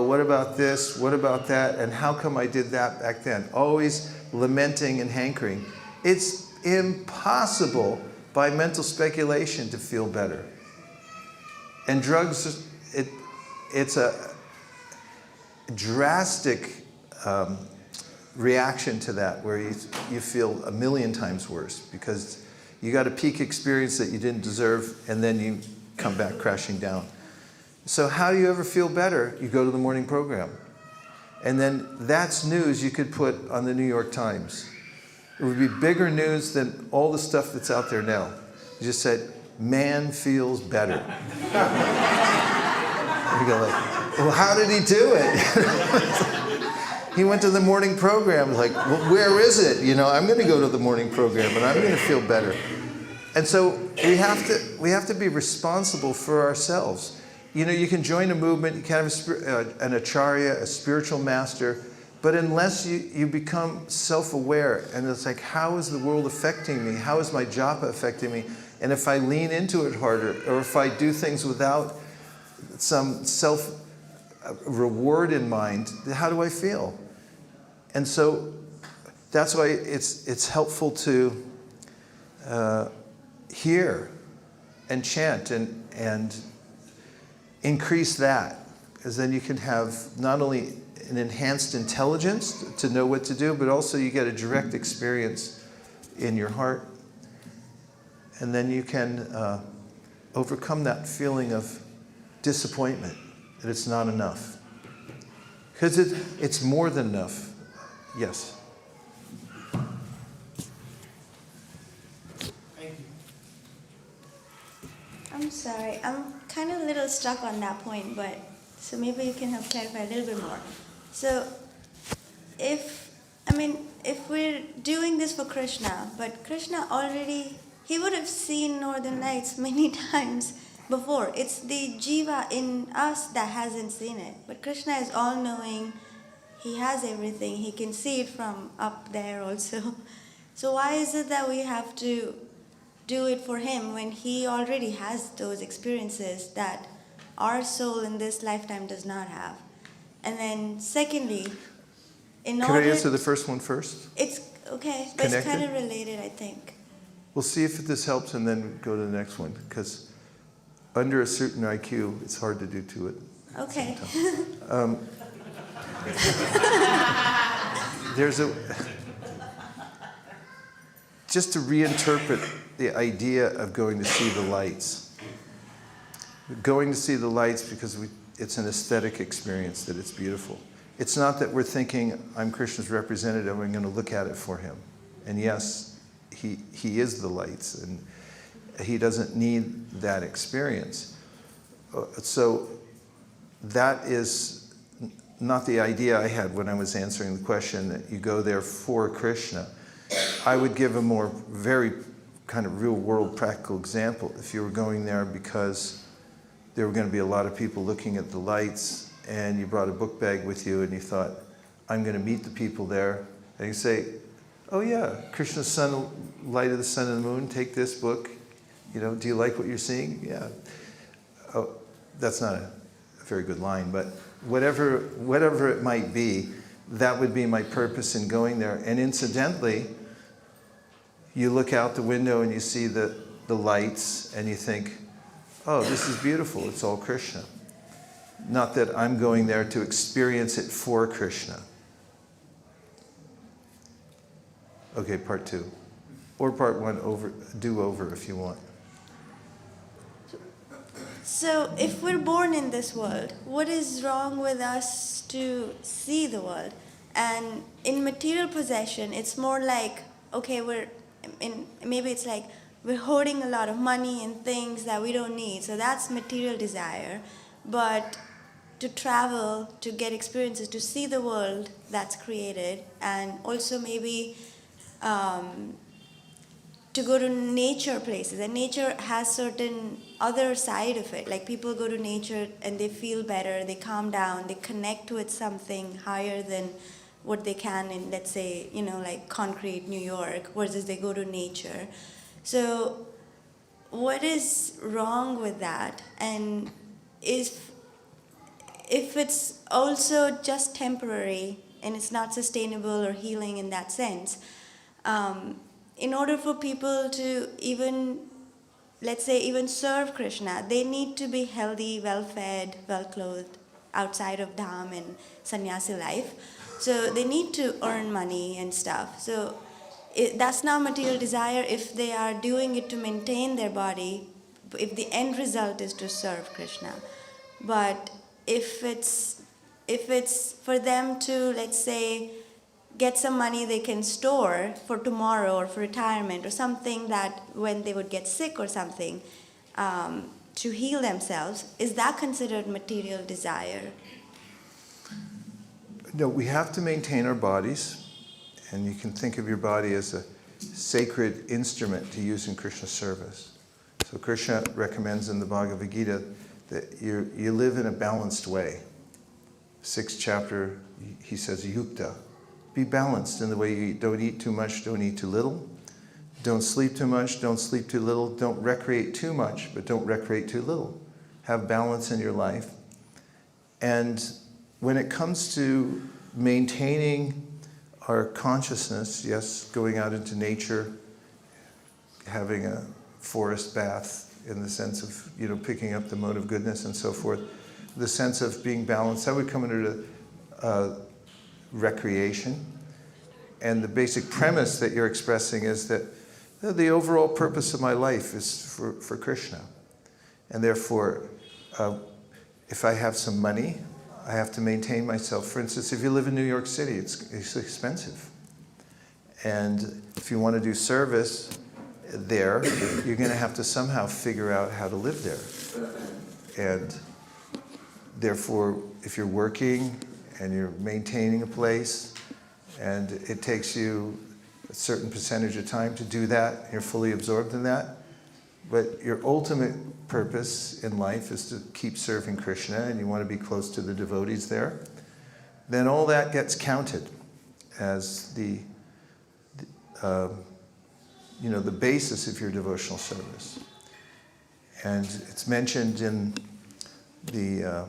A: what about this? What about that? And how come I did that back then? Always lamenting and hankering. It's impossible by mental speculation to feel better. And drugs, it's a drastic reaction to that, where you feel a million times worse because you got a peak experience that you didn't deserve, and then you come back crashing down. So how do you ever feel better? You go to the morning program. And then that's news you could put on the New York Times. It would be bigger news than all the stuff that's out there now. You just said, man feels better. You go like, well, how did he do it? He went to the morning program, like, well, where is it? You know, I'm going to go to the morning program and I'm going to feel better. And so we have to be responsible for ourselves. You know, you can join a movement, you can have an acharya, a spiritual master, but unless you become self-aware, and it's like, how is the world affecting me? How is my japa affecting me? And if I lean into it harder, or if I do things without some self-reward in mind, how do I feel? And so that's why it's helpful to hear and chant and increase that, because then you can have not only an enhanced intelligence to know what to do, but also you get a direct experience in your heart. And then you can overcome that feeling of disappointment, that it's not enough. Because it's more than enough. Yes?
E: I'm sorry, I'm kind of a little stuck on that point, but so maybe you can help clarify a little bit more. So if we're doing this for Krishna, but Krishna already, he would have seen Northern Lights many times before. It's the jiva in us that hasn't seen it. But Krishna is all-knowing. He has everything. He can see it from up there also. So why is it that we have to do it for him when he already has those experiences that our soul in this lifetime does not have? And then secondly,
A: Can I answer the first one first?
E: It's okay, but it's
A: Connected?
E: kind of related, I think.
A: We'll see if this helps and then go to the next one, because under a certain IQ, it's hard to do to it.
E: Okay.
A: Just to reinterpret the idea of going to see the lights. Going to see the lights because it's an aesthetic experience, that it's beautiful. It's not that we're thinking, I'm Krishna's representative, I'm going to look at it for him. And yes, he is the lights, and he doesn't need that experience. So that is not the idea I had when I was answering the question that you go there for Krishna. I would give a more very kind of real-world practical example. If you were going there because there were going to be a lot of people looking at the lights, and you brought a book bag with you and you thought, I'm going to meet the people there, and you say, oh yeah, Krishna's sun, light of the sun and the moon, take this book. You know, do you like what you're seeing? Yeah. Oh, that's not a very good line, but whatever it might be, that would be my purpose in going there. And incidentally, you look out the window and you see the lights and you think, oh, this is beautiful, it's all Krishna. Not that I'm going there to experience it for Krishna. Okay, part 2. Or part 1, do over if you want.
E: So if we're born in this world, what is wrong with us to see the world? And in material possession, it's more like, okay, maybe it's like we're hoarding a lot of money and things that we don't need. So that's material desire. But to travel, to get experiences, to see the world that's created, and also maybe to go to nature places. And nature has certain other side of it. Like people go to nature and they feel better, they calm down, they connect with something higher than what they can in, let's say, like concrete New York, versus they go to nature. So what is wrong with that? And if it's also just temporary and it's not sustainable or healing in that sense, in order for people to even let's say, even serve Krishna, they need to be healthy, well-fed, well-clothed outside of dham and sannyasi life. So they need to earn money and stuff. So that's not material desire if they are doing it to maintain their body, if the end result is to serve Krishna. But if it's for them to, let's say, get some money they can store for tomorrow or for retirement or something, that when they would get sick or something, to heal themselves, is that considered material desire?
A: No, we have to maintain our bodies, and you can think of your body as a sacred instrument to use in Krishna's service. So Krishna recommends in the Bhagavad Gita that you live in a balanced way. 6th chapter, he says, yukta. Be balanced in the way you eat. Don't eat too much, don't eat too little. Don't sleep too much, don't sleep too little. Don't recreate too much, but don't recreate too little. Have balance in your life. And when it comes to maintaining our consciousness, yes, going out into nature, having a forest bath in the sense of, picking up the mode of goodness and so forth, the sense of being balanced, that would come under the recreation. And the basic premise that you're expressing is that the overall purpose of my life is for Krishna. And therefore, if I have some money, I have to maintain myself. For instance, if you live in New York City, it's expensive. And if you want to do service there, you're going to have to somehow figure out how to live there. And therefore, if you're working and you're maintaining a place, and it takes you a certain percentage of time to do that, you're fully absorbed in that, but your ultimate purpose in life is to keep serving Krishna, and you want to be close to the devotees there, then all that gets counted as the basis of your devotional service. And it's mentioned in the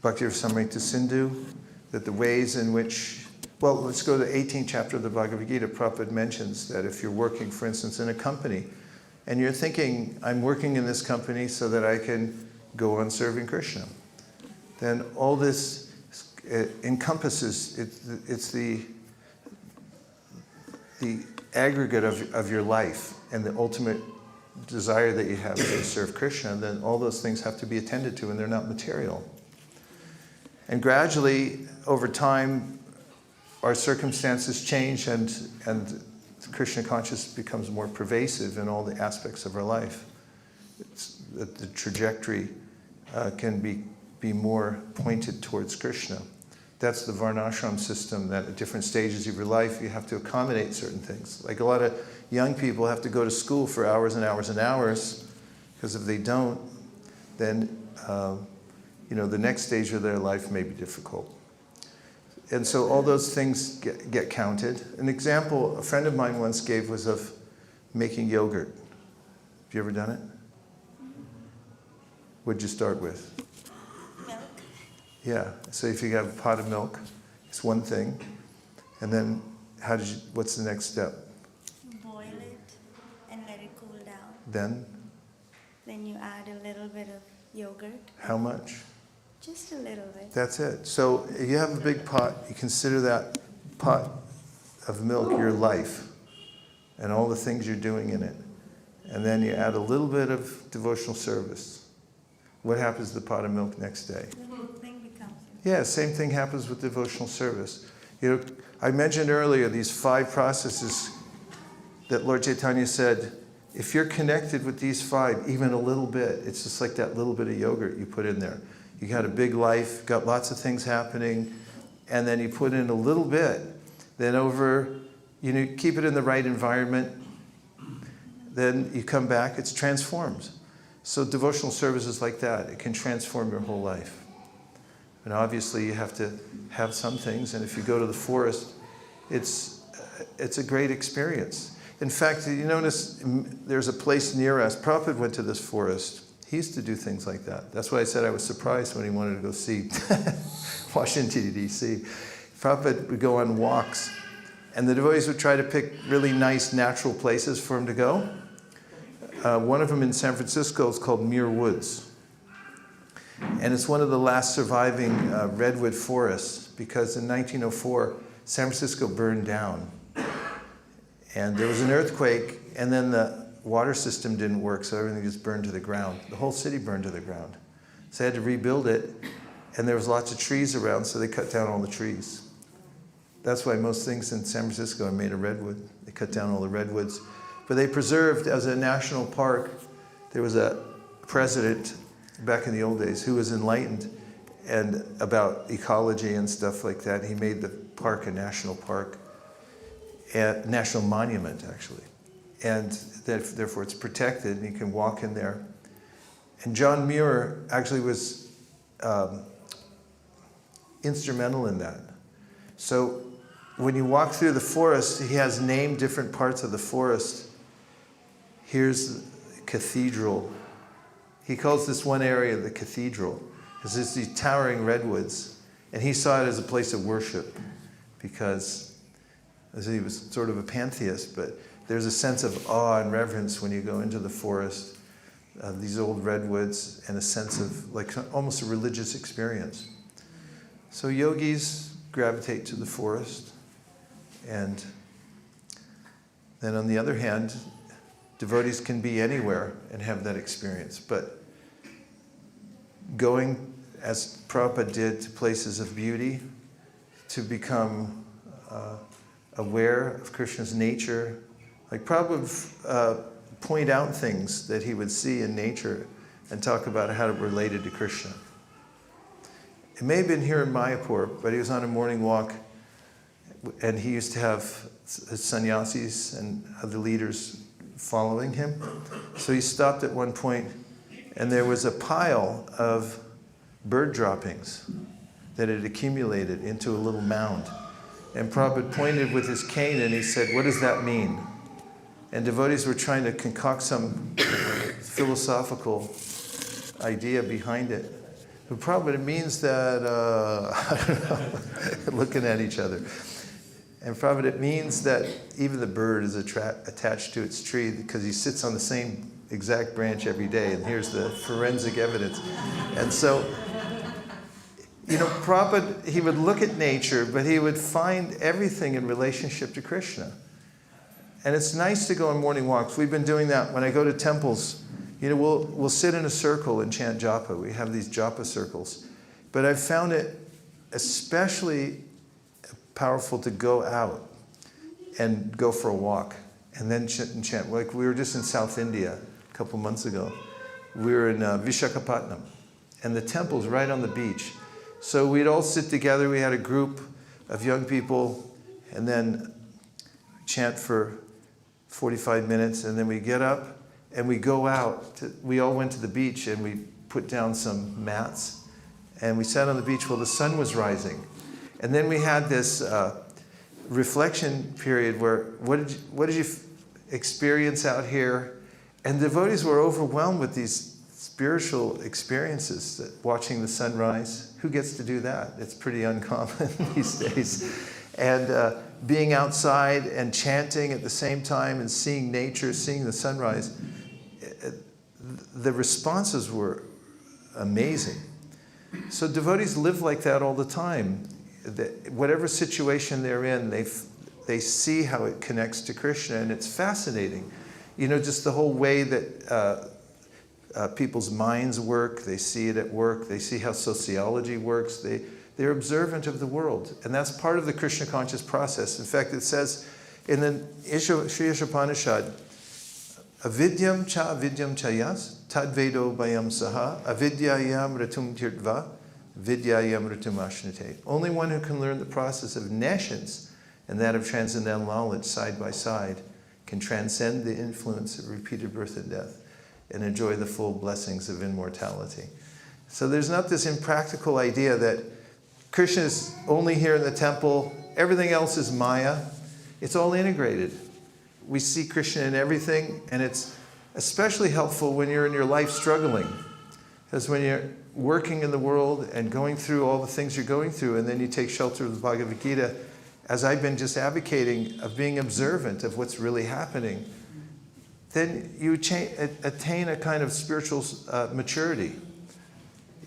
A: Bhakti Rasamrita Sindhu that the ways in which, well, let's go to the 18th chapter of the Bhagavad Gita. Prabhupada mentions that if you're working, for instance, in a company, and you're thinking, I'm working in this company so that I can go on serving Krishna, then all this encompasses, it's the aggregate of your life and the ultimate desire that you have to serve Krishna. Then all those things have to be attended to, and they're not material. And gradually, over time, our circumstances change, and Krishna consciousness becomes more pervasive in all the aspects of our life. The trajectory can be more pointed towards Krishna. That's the varnashram system, that at different stages of your life you have to accommodate certain things. Like a lot of young people have to go to school for hours and hours and hours, because if they don't, then the next stage of their life may be difficult. And so all those things get counted. An example a friend of mine once gave was of making yogurt. Have you ever done it? What'd you start with?
E: Milk.
A: Yeah. So if you have a pot of milk, it's one thing. And then what's the next step?
E: Boil it and let it cool down.
A: Then
E: you add a little bit of yogurt.
A: How much?
E: Just a little bit.
A: That's it. So if you have a big pot, you consider that pot of milk your life and all the things you're doing in it. And then you add a little bit of devotional service. What happens to the pot of milk next day?
E: The whole thing becomes...
A: Yeah, same thing happens with devotional service. I mentioned earlier these 5 processes that Lord Chaitanya said, if you're connected with these 5, even a little bit, it's just like that little bit of yogurt you put in there. You got a big life, got lots of things happening, and then you put in a little bit. Then keep it in the right environment. Then you come back, it's transformed. So devotional service is like that. It can transform your whole life. And obviously you have to have some things, and if you go to the forest, it's a great experience. In fact, you notice there's a place near us. Prabhupada went to this forest. He used to do things like that. That's why I said I was surprised when he wanted to go see Washington, D.C. Prabhupada would go on walks, and the devotees would try to pick really nice natural places for him to go. one of them in San Francisco is called Muir Woods. And it's one of the last surviving redwood forests because in 1904, San Francisco burned down. And there was an earthquake, and then the water system didn't work, so everything just burned to the ground. The whole city burned to the ground. So they had to rebuild it, and there was lots of trees around, so they cut down all the trees. That's why most things in San Francisco are made of redwood. They cut down all the redwoods. But they preserved, as a national park, there was a president back in the old days who was enlightened and about ecology and stuff like that. He made the park a national park, a national monument, actually. And therefore it's protected, and you can walk in there. And John Muir actually was instrumental in that. So when you walk through the forest, he has named different parts of the forest. Here's the cathedral. He calls this one area the cathedral, because there's these towering redwoods. And he saw it as a place of worship, because as he was sort of a pantheist, but there's a sense of awe and reverence when you go into the forest, these old redwoods, and a sense of like almost a religious experience. So yogis gravitate to the forest, and then on the other hand, devotees can be anywhere and have that experience. But going, as Prabhupada did, to places of beauty, to become aware of Krishna's nature, like Prabhupada would point out things that he would see in nature and talk about how it related to Krishna. It may have been here in Mayapur, but he was on a morning walk, and he used to have sannyasis and other leaders following him. So he stopped at one point, and there was a pile of bird droppings that had accumulated into a little mound. And Prabhupada pointed with his cane, and he said, "What does that mean?" And devotees were trying to concoct some philosophical idea behind it. But Prabhupada, it means that, I don't know, looking at each other. And Prabhupada, it means that even the bird is attached to its tree because he sits on the same exact branch every day, and here's the forensic evidence. And so, you know, Prabhupada, he would look at nature, but he would find everything in relationship to Krishna. And it's nice to go on morning walks. We've been doing that when I go to temples. You know, we'll sit in a circle and chant japa. We have these japa circles. But I've found it especially powerful to go out and go for a walk and then chant. Like we were just in South India a couple months ago. We were in Visakhapatnam, and the temple's right on the beach. So we'd all sit together. We had a group of young people, and then chant for 45 minutes, and then we get up and we go out. We all went to the beach, and we put down some mats, and we sat on the beach while the sun was rising. And then we had this reflection period where, what did you experience out here? And devotees were overwhelmed with these spiritual experiences, that watching the sunrise. Who gets to do that? It's pretty uncommon these days. And being outside and chanting at the same time and seeing nature, seeing the sunrise, the responses were amazing. So devotees live like that all the time. Whatever situation they're in, they see how it connects to Krishna, and it's fascinating. You know, just the whole way that people's minds work. They see it at work. They see how sociology works. They're observant of the world, and that's part of the Krishna conscious process. In fact, it says in the Sri Ishopanishad, avidyam cha avidyam chayas tadvedo bayam saha avidyayam ratum tirtva vidyayam ratum ashnate. Only one who can learn the process of nescience and that of transcendental knowledge side by side can transcend the influence of repeated birth and death and enjoy the full blessings of immortality. So there's not this impractical idea that Krishna is only here in the temple, everything else is Maya. It's all integrated. We see Krishna in everything, and it's especially helpful when you're in your life struggling. Because when you're working in the world and going through all the things you're going through, and then you take shelter of the Bhagavad Gita, as I've been just advocating, of being observant of what's really happening, then you attain a kind of spiritual maturity.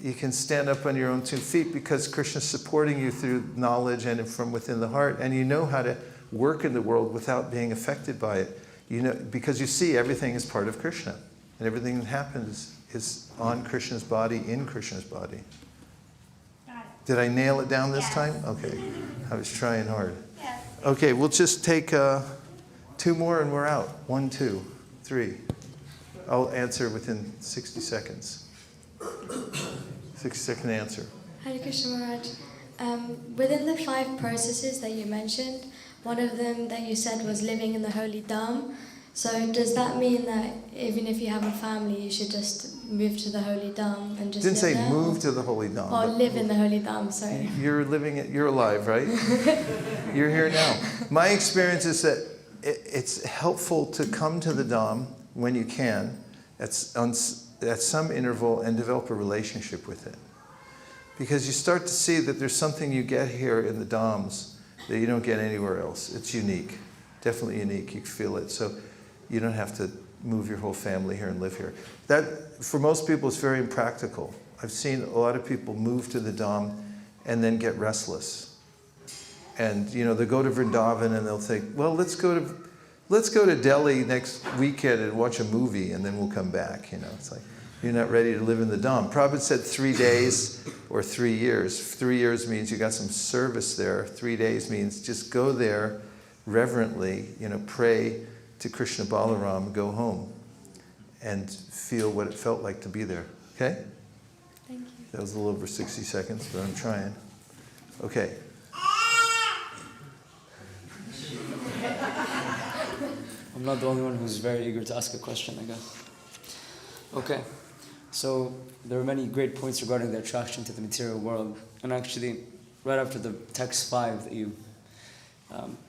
A: You can stand up on your own 2 feet because Krishna's supporting you through knowledge and from within the heart, and you know how to work in the world without being affected by it. You know, because you see everything is part of Krishna, and everything that happens is on Krishna's body, in Krishna's body. Did I nail it down this time? Okay, I was trying hard. Okay, we'll just take 2 more and we're out. 1, 2, 3. I'll answer within 60 seconds. 60-second answer.
K: Hare Krishna Maharaj. Within the 5 processes that you mentioned, one of them that you said was living in the holy Dham. So does that mean that even if you have a family, you should just move to the holy Dham and just
A: Didn't say
K: there?
A: move to the holy Dham.
K: Or live in the holy Dham, sorry.
A: You're living it. You're alive, right? You're here now. My experience is that it's helpful to come to the Dham when you can, at some interval, and develop a relationship with it. Because you start to see that there's something you get here in the Dhams that you don't get anywhere else. It's unique, definitely unique. You feel it. So you don't have to move your whole family here and live here. That, for most people, is very impractical. I've seen a lot of people move to the Dham and then get restless. And they go to Vrindavan and they'll think, well, let's go to Delhi next weekend and watch a movie, and then we'll come back. It's like, you're not ready to live in the Dham. Prabhupada said 3 days or 3 years. 3 years means you got some service there. 3 days means just go there reverently, pray to Krishna Balaram, go home, and feel what it felt like to be there. Okay?
K: Thank you.
A: That was a little over 60 seconds, but I'm trying. Okay.
L: I'm not the only one who's very eager to ask a question, I guess. Okay. So there are many great points regarding the attraction to the material world. And actually, right after the text 5 that you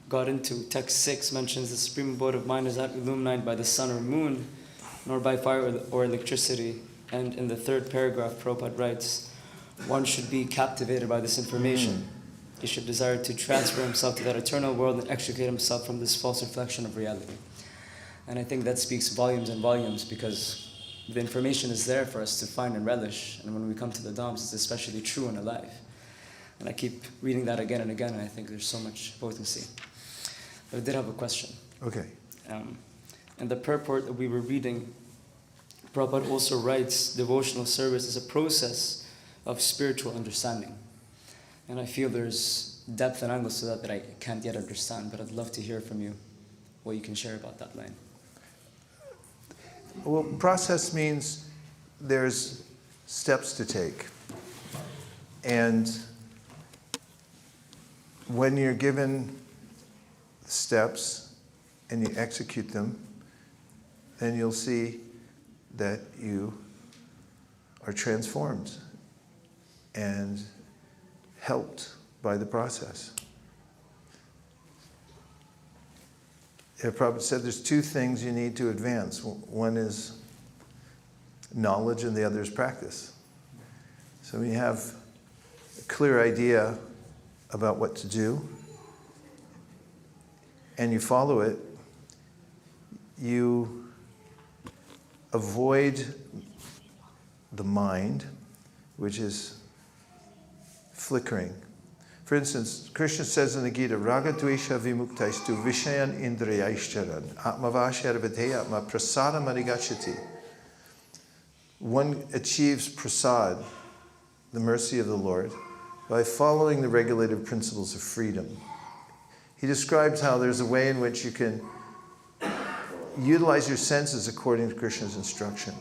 L: got into, text 6 mentions the supreme abode of mind is not illuminated by the sun or moon, nor by fire or electricity. And in the 3rd paragraph, Prabhupada writes, one should be captivated by this information. He should desire to transfer himself to that eternal world and extricate himself from this false reflection of reality. And I think that speaks volumes and volumes, because the information is there for us to find and relish. And when we come to the Dhams, it's especially true and alive. And I keep reading that again and again, and I think there's so much potency. But I did have a question.
A: Okay.
L: In the purport that we were reading, Prabhupada also writes, devotional service is a process of spiritual understanding. And I feel there's depth and angles to that I can't yet understand, but I'd love to hear from you what you can share about that line.
A: Well, process means there's steps to take. And when you're given steps and you execute them, then you'll see that you are transformed and helped by the process. Prabhupada said there's 2 things you need to advance. One is knowledge and the other is practice. So when you have a clear idea about what to do and you follow it, you avoid the mind, which is flickering. For instance, Krishna says in the Gita, Raga Dvesha Vimuktaistu Vishayan Indriyaishcharan Atmavashya Vidheya Atma Prasada Marigachati. One achieves prasad, the mercy of the Lord, by following the regulative principles of freedom. He describes how there's a way in which you can utilize your senses according to Krishna's instruction.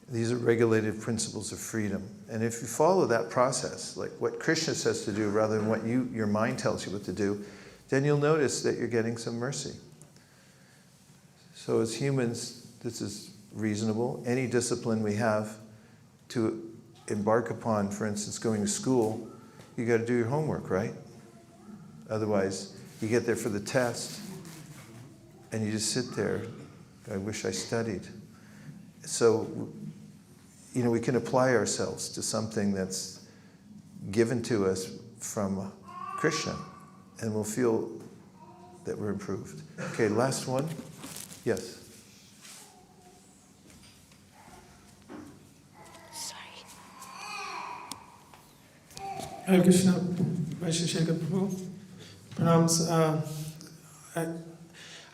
A: These are regulative principles of freedom. And if you follow that process, like what Krishna says to do rather than what your mind tells you what to do, then you'll notice that you're getting some mercy. So as humans, this is reasonable. Any discipline we have to embark upon, for instance, going to school, you got to do your homework, right? Otherwise, you get there for the test and you just sit there. I wish I studied. So, we can apply ourselves to something that's given to us from Krishna, and we'll feel that we're improved. Okay, last one. Yes.
M: Hare Krishna, Vaisesika Prabhu. Pranams.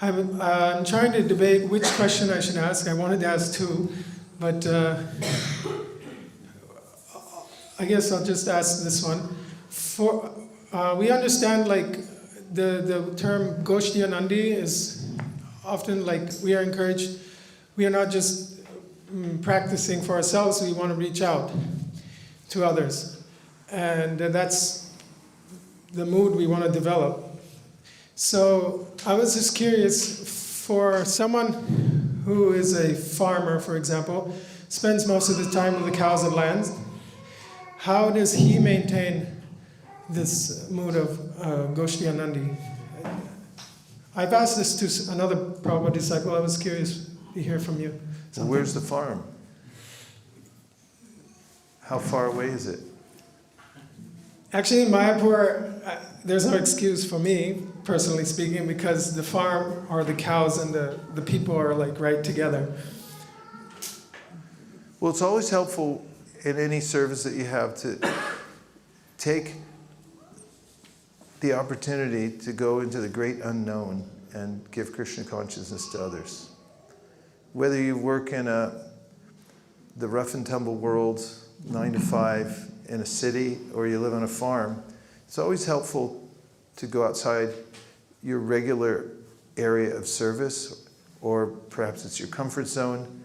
M: I'm trying to debate which question I should ask. I wanted to ask two, but I guess I'll just ask this one. We understand like the term Goshtiyanandi is often like we are encouraged. We are not just practicing for ourselves. We want to reach out to others, and that's the mood we want to develop. So I was just curious, for someone who is a farmer, for example, spends most of the time with the cows and lands, how does he maintain this mood of Goshtiyanandi? I've asked this to another Prabhupada disciple. I was curious to hear from you.
A: So where's the farm? How far away is it?
M: Actually, in Mayapur, there's no excuse for me, personally speaking, because the farm or the cows and the people are like right together.
A: Well, it's always helpful in any service that you have to take the opportunity to go into the great unknown and give Krishna consciousness to others. Whether you work in the rough and tumble world, 9 to 5, in a city, or you live on a farm, it's always helpful to go outside your regular area of service, or perhaps it's your comfort zone,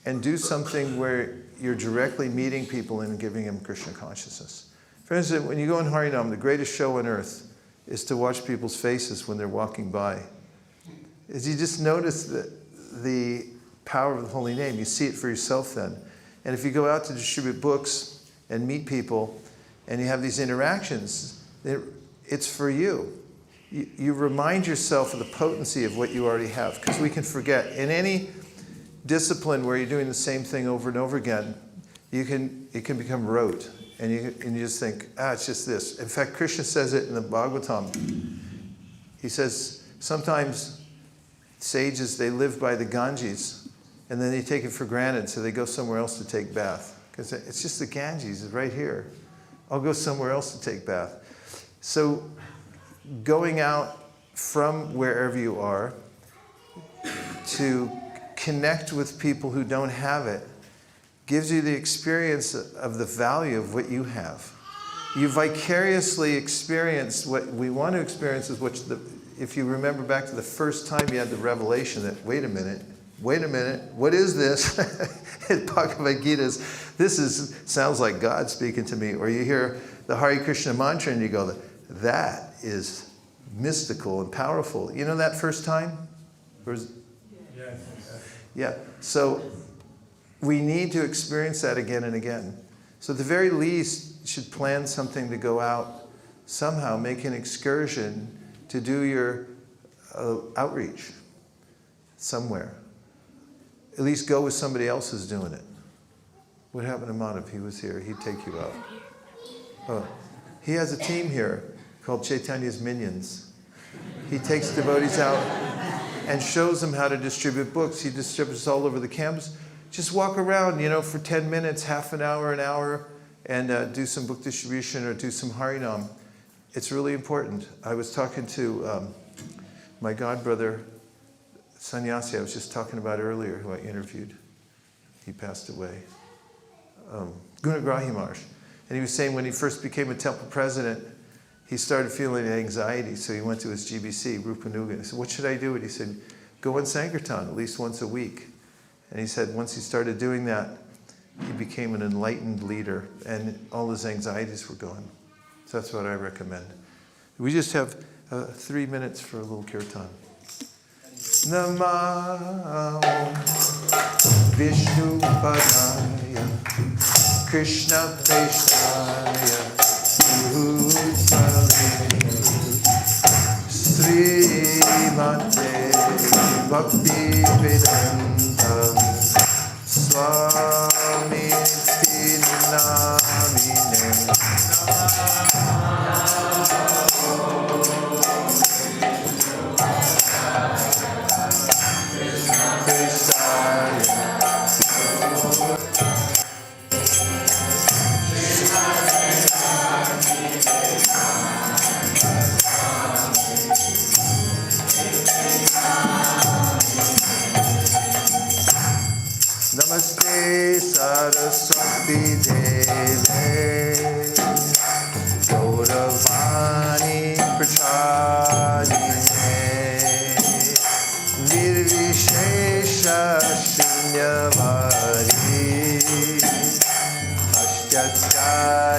A: and do something where you're directly meeting people and giving them Krishna consciousness. For instance, when you go in Harinam, the greatest show on earth is to watch people's faces when they're walking by. Is you just notice the power of the holy name. You see it for yourself then. And if you go out to distribute books and meet people, and you have these interactions, it's for you. You remind yourself of the potency of what you already have, because we can forget. In any discipline where you're doing the same thing over and over again, it can become rote, and you just think, it's just this. In fact, Krishna says it in the Bhagavatam. He says, sometimes sages, they live by the Ganges, and then they take it for granted, so they go somewhere else to take bath. Because it's just the Ganges, it's right here. I'll go somewhere else to take bath. So going out from wherever you are to connect with people who don't have it gives you the experience of the value of what you have. You vicariously experience what we want to experience, is if you remember back to the first time you had the revelation that, wait a minute, what is this? In Bhagavad Gita's, sounds like God speaking to me. Or you hear the Hare Krishna mantra and you go, that is mystical and powerful. You know that first time? Yeah. So we need to experience that again and again. So at the very least, you should plan something to go out, somehow make an excursion to do your outreach somewhere. At least go with somebody else who's doing it. What happened to Madhav? He was here. He'd take you out. Oh, he has a team here called Chaitanya's Minions. He takes devotees out and shows them how to distribute books. He distributes all over the campus. Just walk around, for 10 minutes, half an hour, and do some book distribution or do some Harinam. It's really important. I was talking to my godbrother, Sannyasi, I was just talking about earlier, who I interviewed. He passed away. Gunagrahi Maharaj. And he was saying when he first became a temple president, he started feeling anxiety, so he went to his GBC, Rupanuga. He said, what should I do? And he said, go on Sankirtan at least once a week. And he said once he started doing that, he became an enlightened leader, and all his anxieties were gone. So that's what I recommend. We just have 3 minutes for a little kirtan. Namo Vishnu Padaya Krishna Preshaya Bhutale Srimate Bhakti Vedanta Swami Namine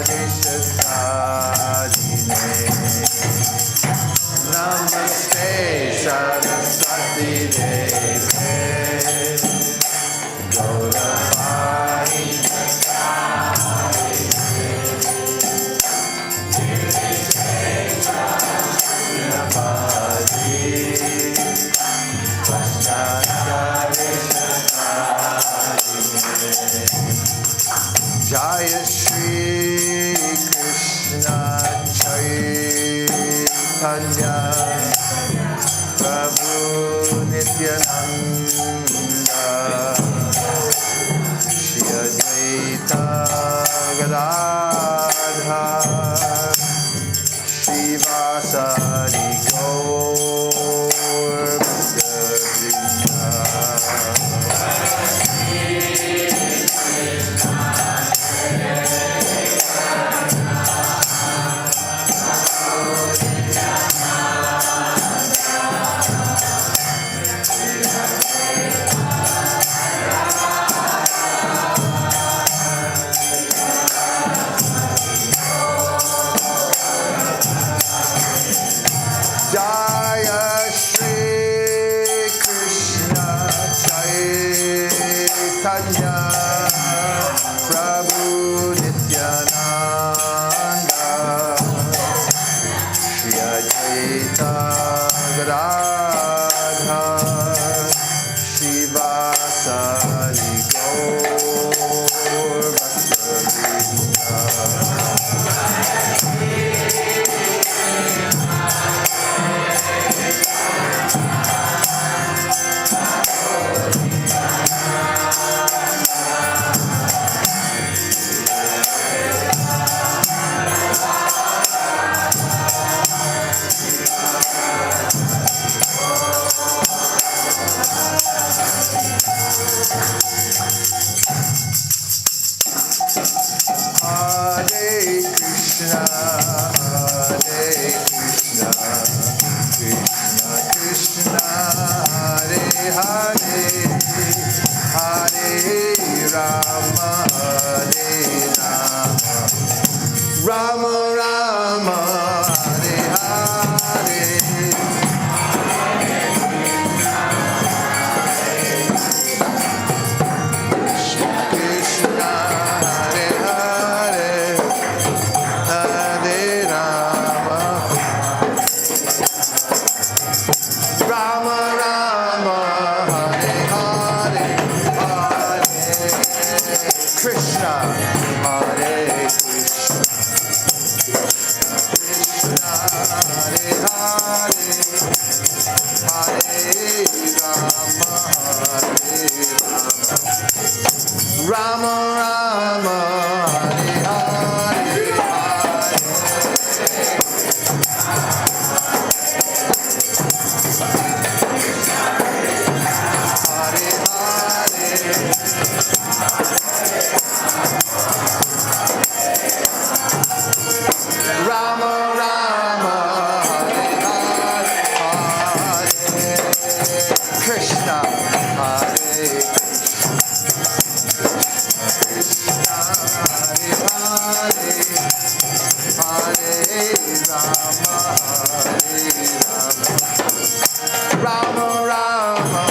A: Deshatadine. Namaste Saraswati Deve. Gauravai Jaya Shri Krishna Chaitanya Prabhu Nityananda Shri Advaita Gadadhar Shivasari Gaur Bhaktavrinda. Jaya Shri Krishna Chaitanya Prabhu Nityananda Shri Advaita Gadadhar Shivasari Gaur Bhaktavrinda. Hare Krishna, Krishna Krishna, Hare Hare, Hare Rama, Hare Rama, Rama Rama, Hare Hare. Krishna, Hare Hare, Hare Rama, Rama Rama, Hare Hare, Hare Krishna, Hare Krishna, Krishna Hare Hare, Hare Rama, Hare Rama, Rama Rama, Hare Hare, Hare Rama Rama, Hare Hare, Krishna, Hare Krishna, Hare Hare, Hare Rama, Rama Rama,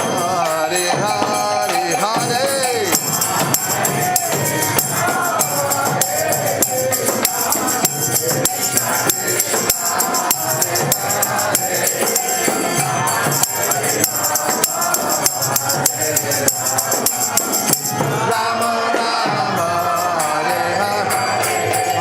A: Hare Hare, Hare. Rama Rama, Hare Hare.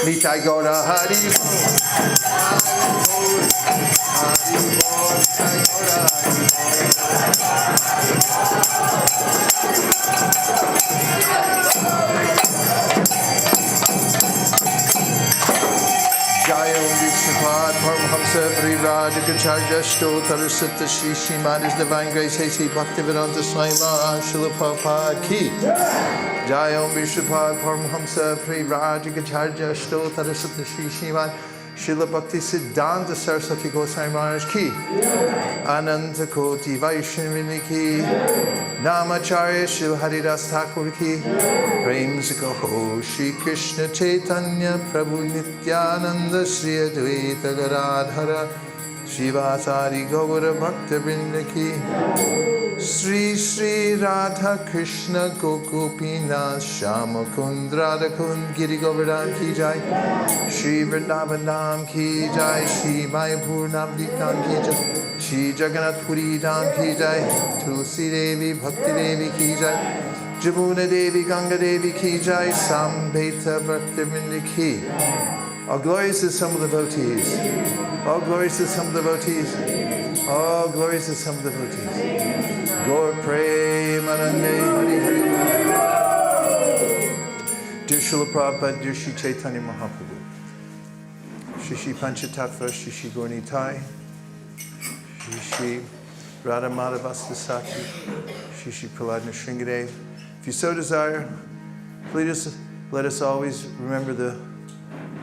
A: Nitai Gaura Hari Bol. Jaya Vishnupada Paramahamsa Parivraj Gacharya Stotra Sutta Shri Srimad His Divine Grace A.C. Bhaktivedanta Swami Maharaj Srila Prabhupada Ki. Jaya Om Vishnupada Paramahamsa Parivraj Gacharya Stotra Sutta Shri Srimad Srila Bhakti Siddhanta Saraswati Goswami Maharaj Ki. Ananta Koti Vaishnavini Ki. Namacharya Srila Haridas Thakur Ki. Vaisesika Ho Shri Krishna Chaitanya Prabhu Nityananda Shri Advaita Gadadhara Shivasari Gaura Bhakta Vrinda Ki. Sri Sri Radha Krishna Gokupina Shama Kund Radha Kund Giri Govardhan Ki Jai. Shri Vrindavan Dham Ki Jai. Shri Mayapur Navdipam Ki Jai. Shri Jagannath Puri Dham Ki Jai. Tulsi Devi Bhakti Devi Ki Jai. Jamuna Devi Ganga Devi Ki Jai. Sambheta Bhakti Vrinda Ki. All glories to some of the devotees. All glories to some of the devotees. All glories to some of the devotees. Gaur Premanande Hari Hari. Dear Srila Prabhupada, dear Shri Chaitanya Mahaprabhu, Shri Shri Panchatattva, Shri Shri Gaurnitai, Shri Shri Radha Madhavasta Saki, Shri Shri Prahlad Nrsingadev. If you so desire, please let us always remember the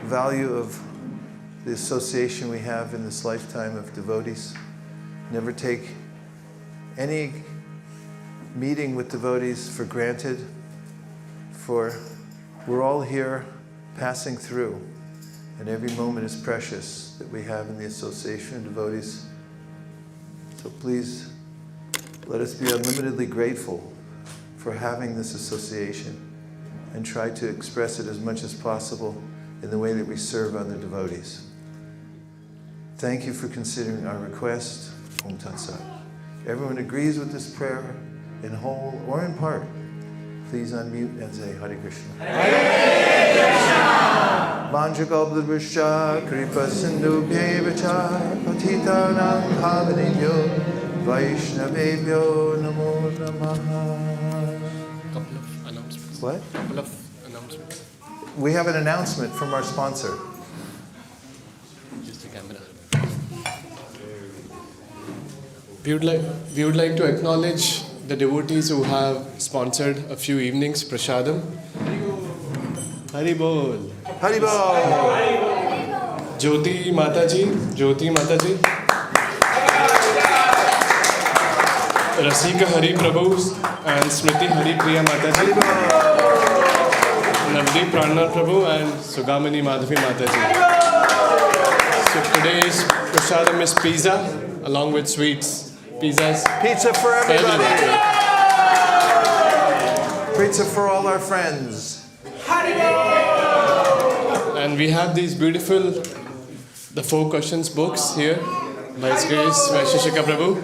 A: value of the association we have in this lifetime of devotees. Never take any meeting with devotees for granted, for we're all here passing through, and every moment is precious that we have in the association of devotees. So please, let us be unlimitedly grateful for having this association and try to express it as much as possible in the way that we serve other devotees. Thank you for considering our request. Om Tat Sat. Everyone agrees with this prayer in whole or in part. Please unmute and say Hare Krishna. Hare Krishna. Manjagabdabhishya kripa sindhu bhevacha patitanam pavanebhyo Vaishnavebhyo namo namaha.
I: Couple of announcements.
A: What?
I: Couple of announcements.
A: We have an announcement from our sponsor.
I: Just the camera. We would like to acknowledge the devotees who have sponsored a few evenings prasadam. Hari Bol.
A: Hari Bol.
I: Jyoti Mataji. Rasika Hari Prabhu and Smriti Hari Priya Mataji. Navdeep Prana Prabhu and Sugamani Madhavi Mataji. So today's prasadam is pizza along with sweets. Pizzas.
A: Pizza for everybody. Pizza for all our friends.
I: And we have these beautiful, the 4 questions books here by His Grace Vaisesika Prabhu.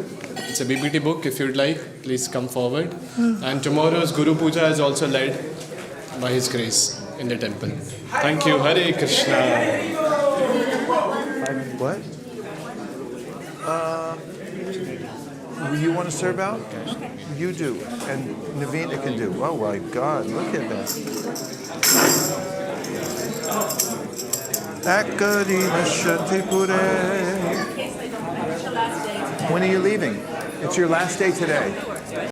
I: It's a BBT book. If you'd like, please come forward. And tomorrow's Guru Puja is also led by His Grace in the temple. Thank you. Hare Krishna.
A: What? You want to serve out? You do. And Navina can do. Oh my God, look at that. When are you leaving? It's your last day today.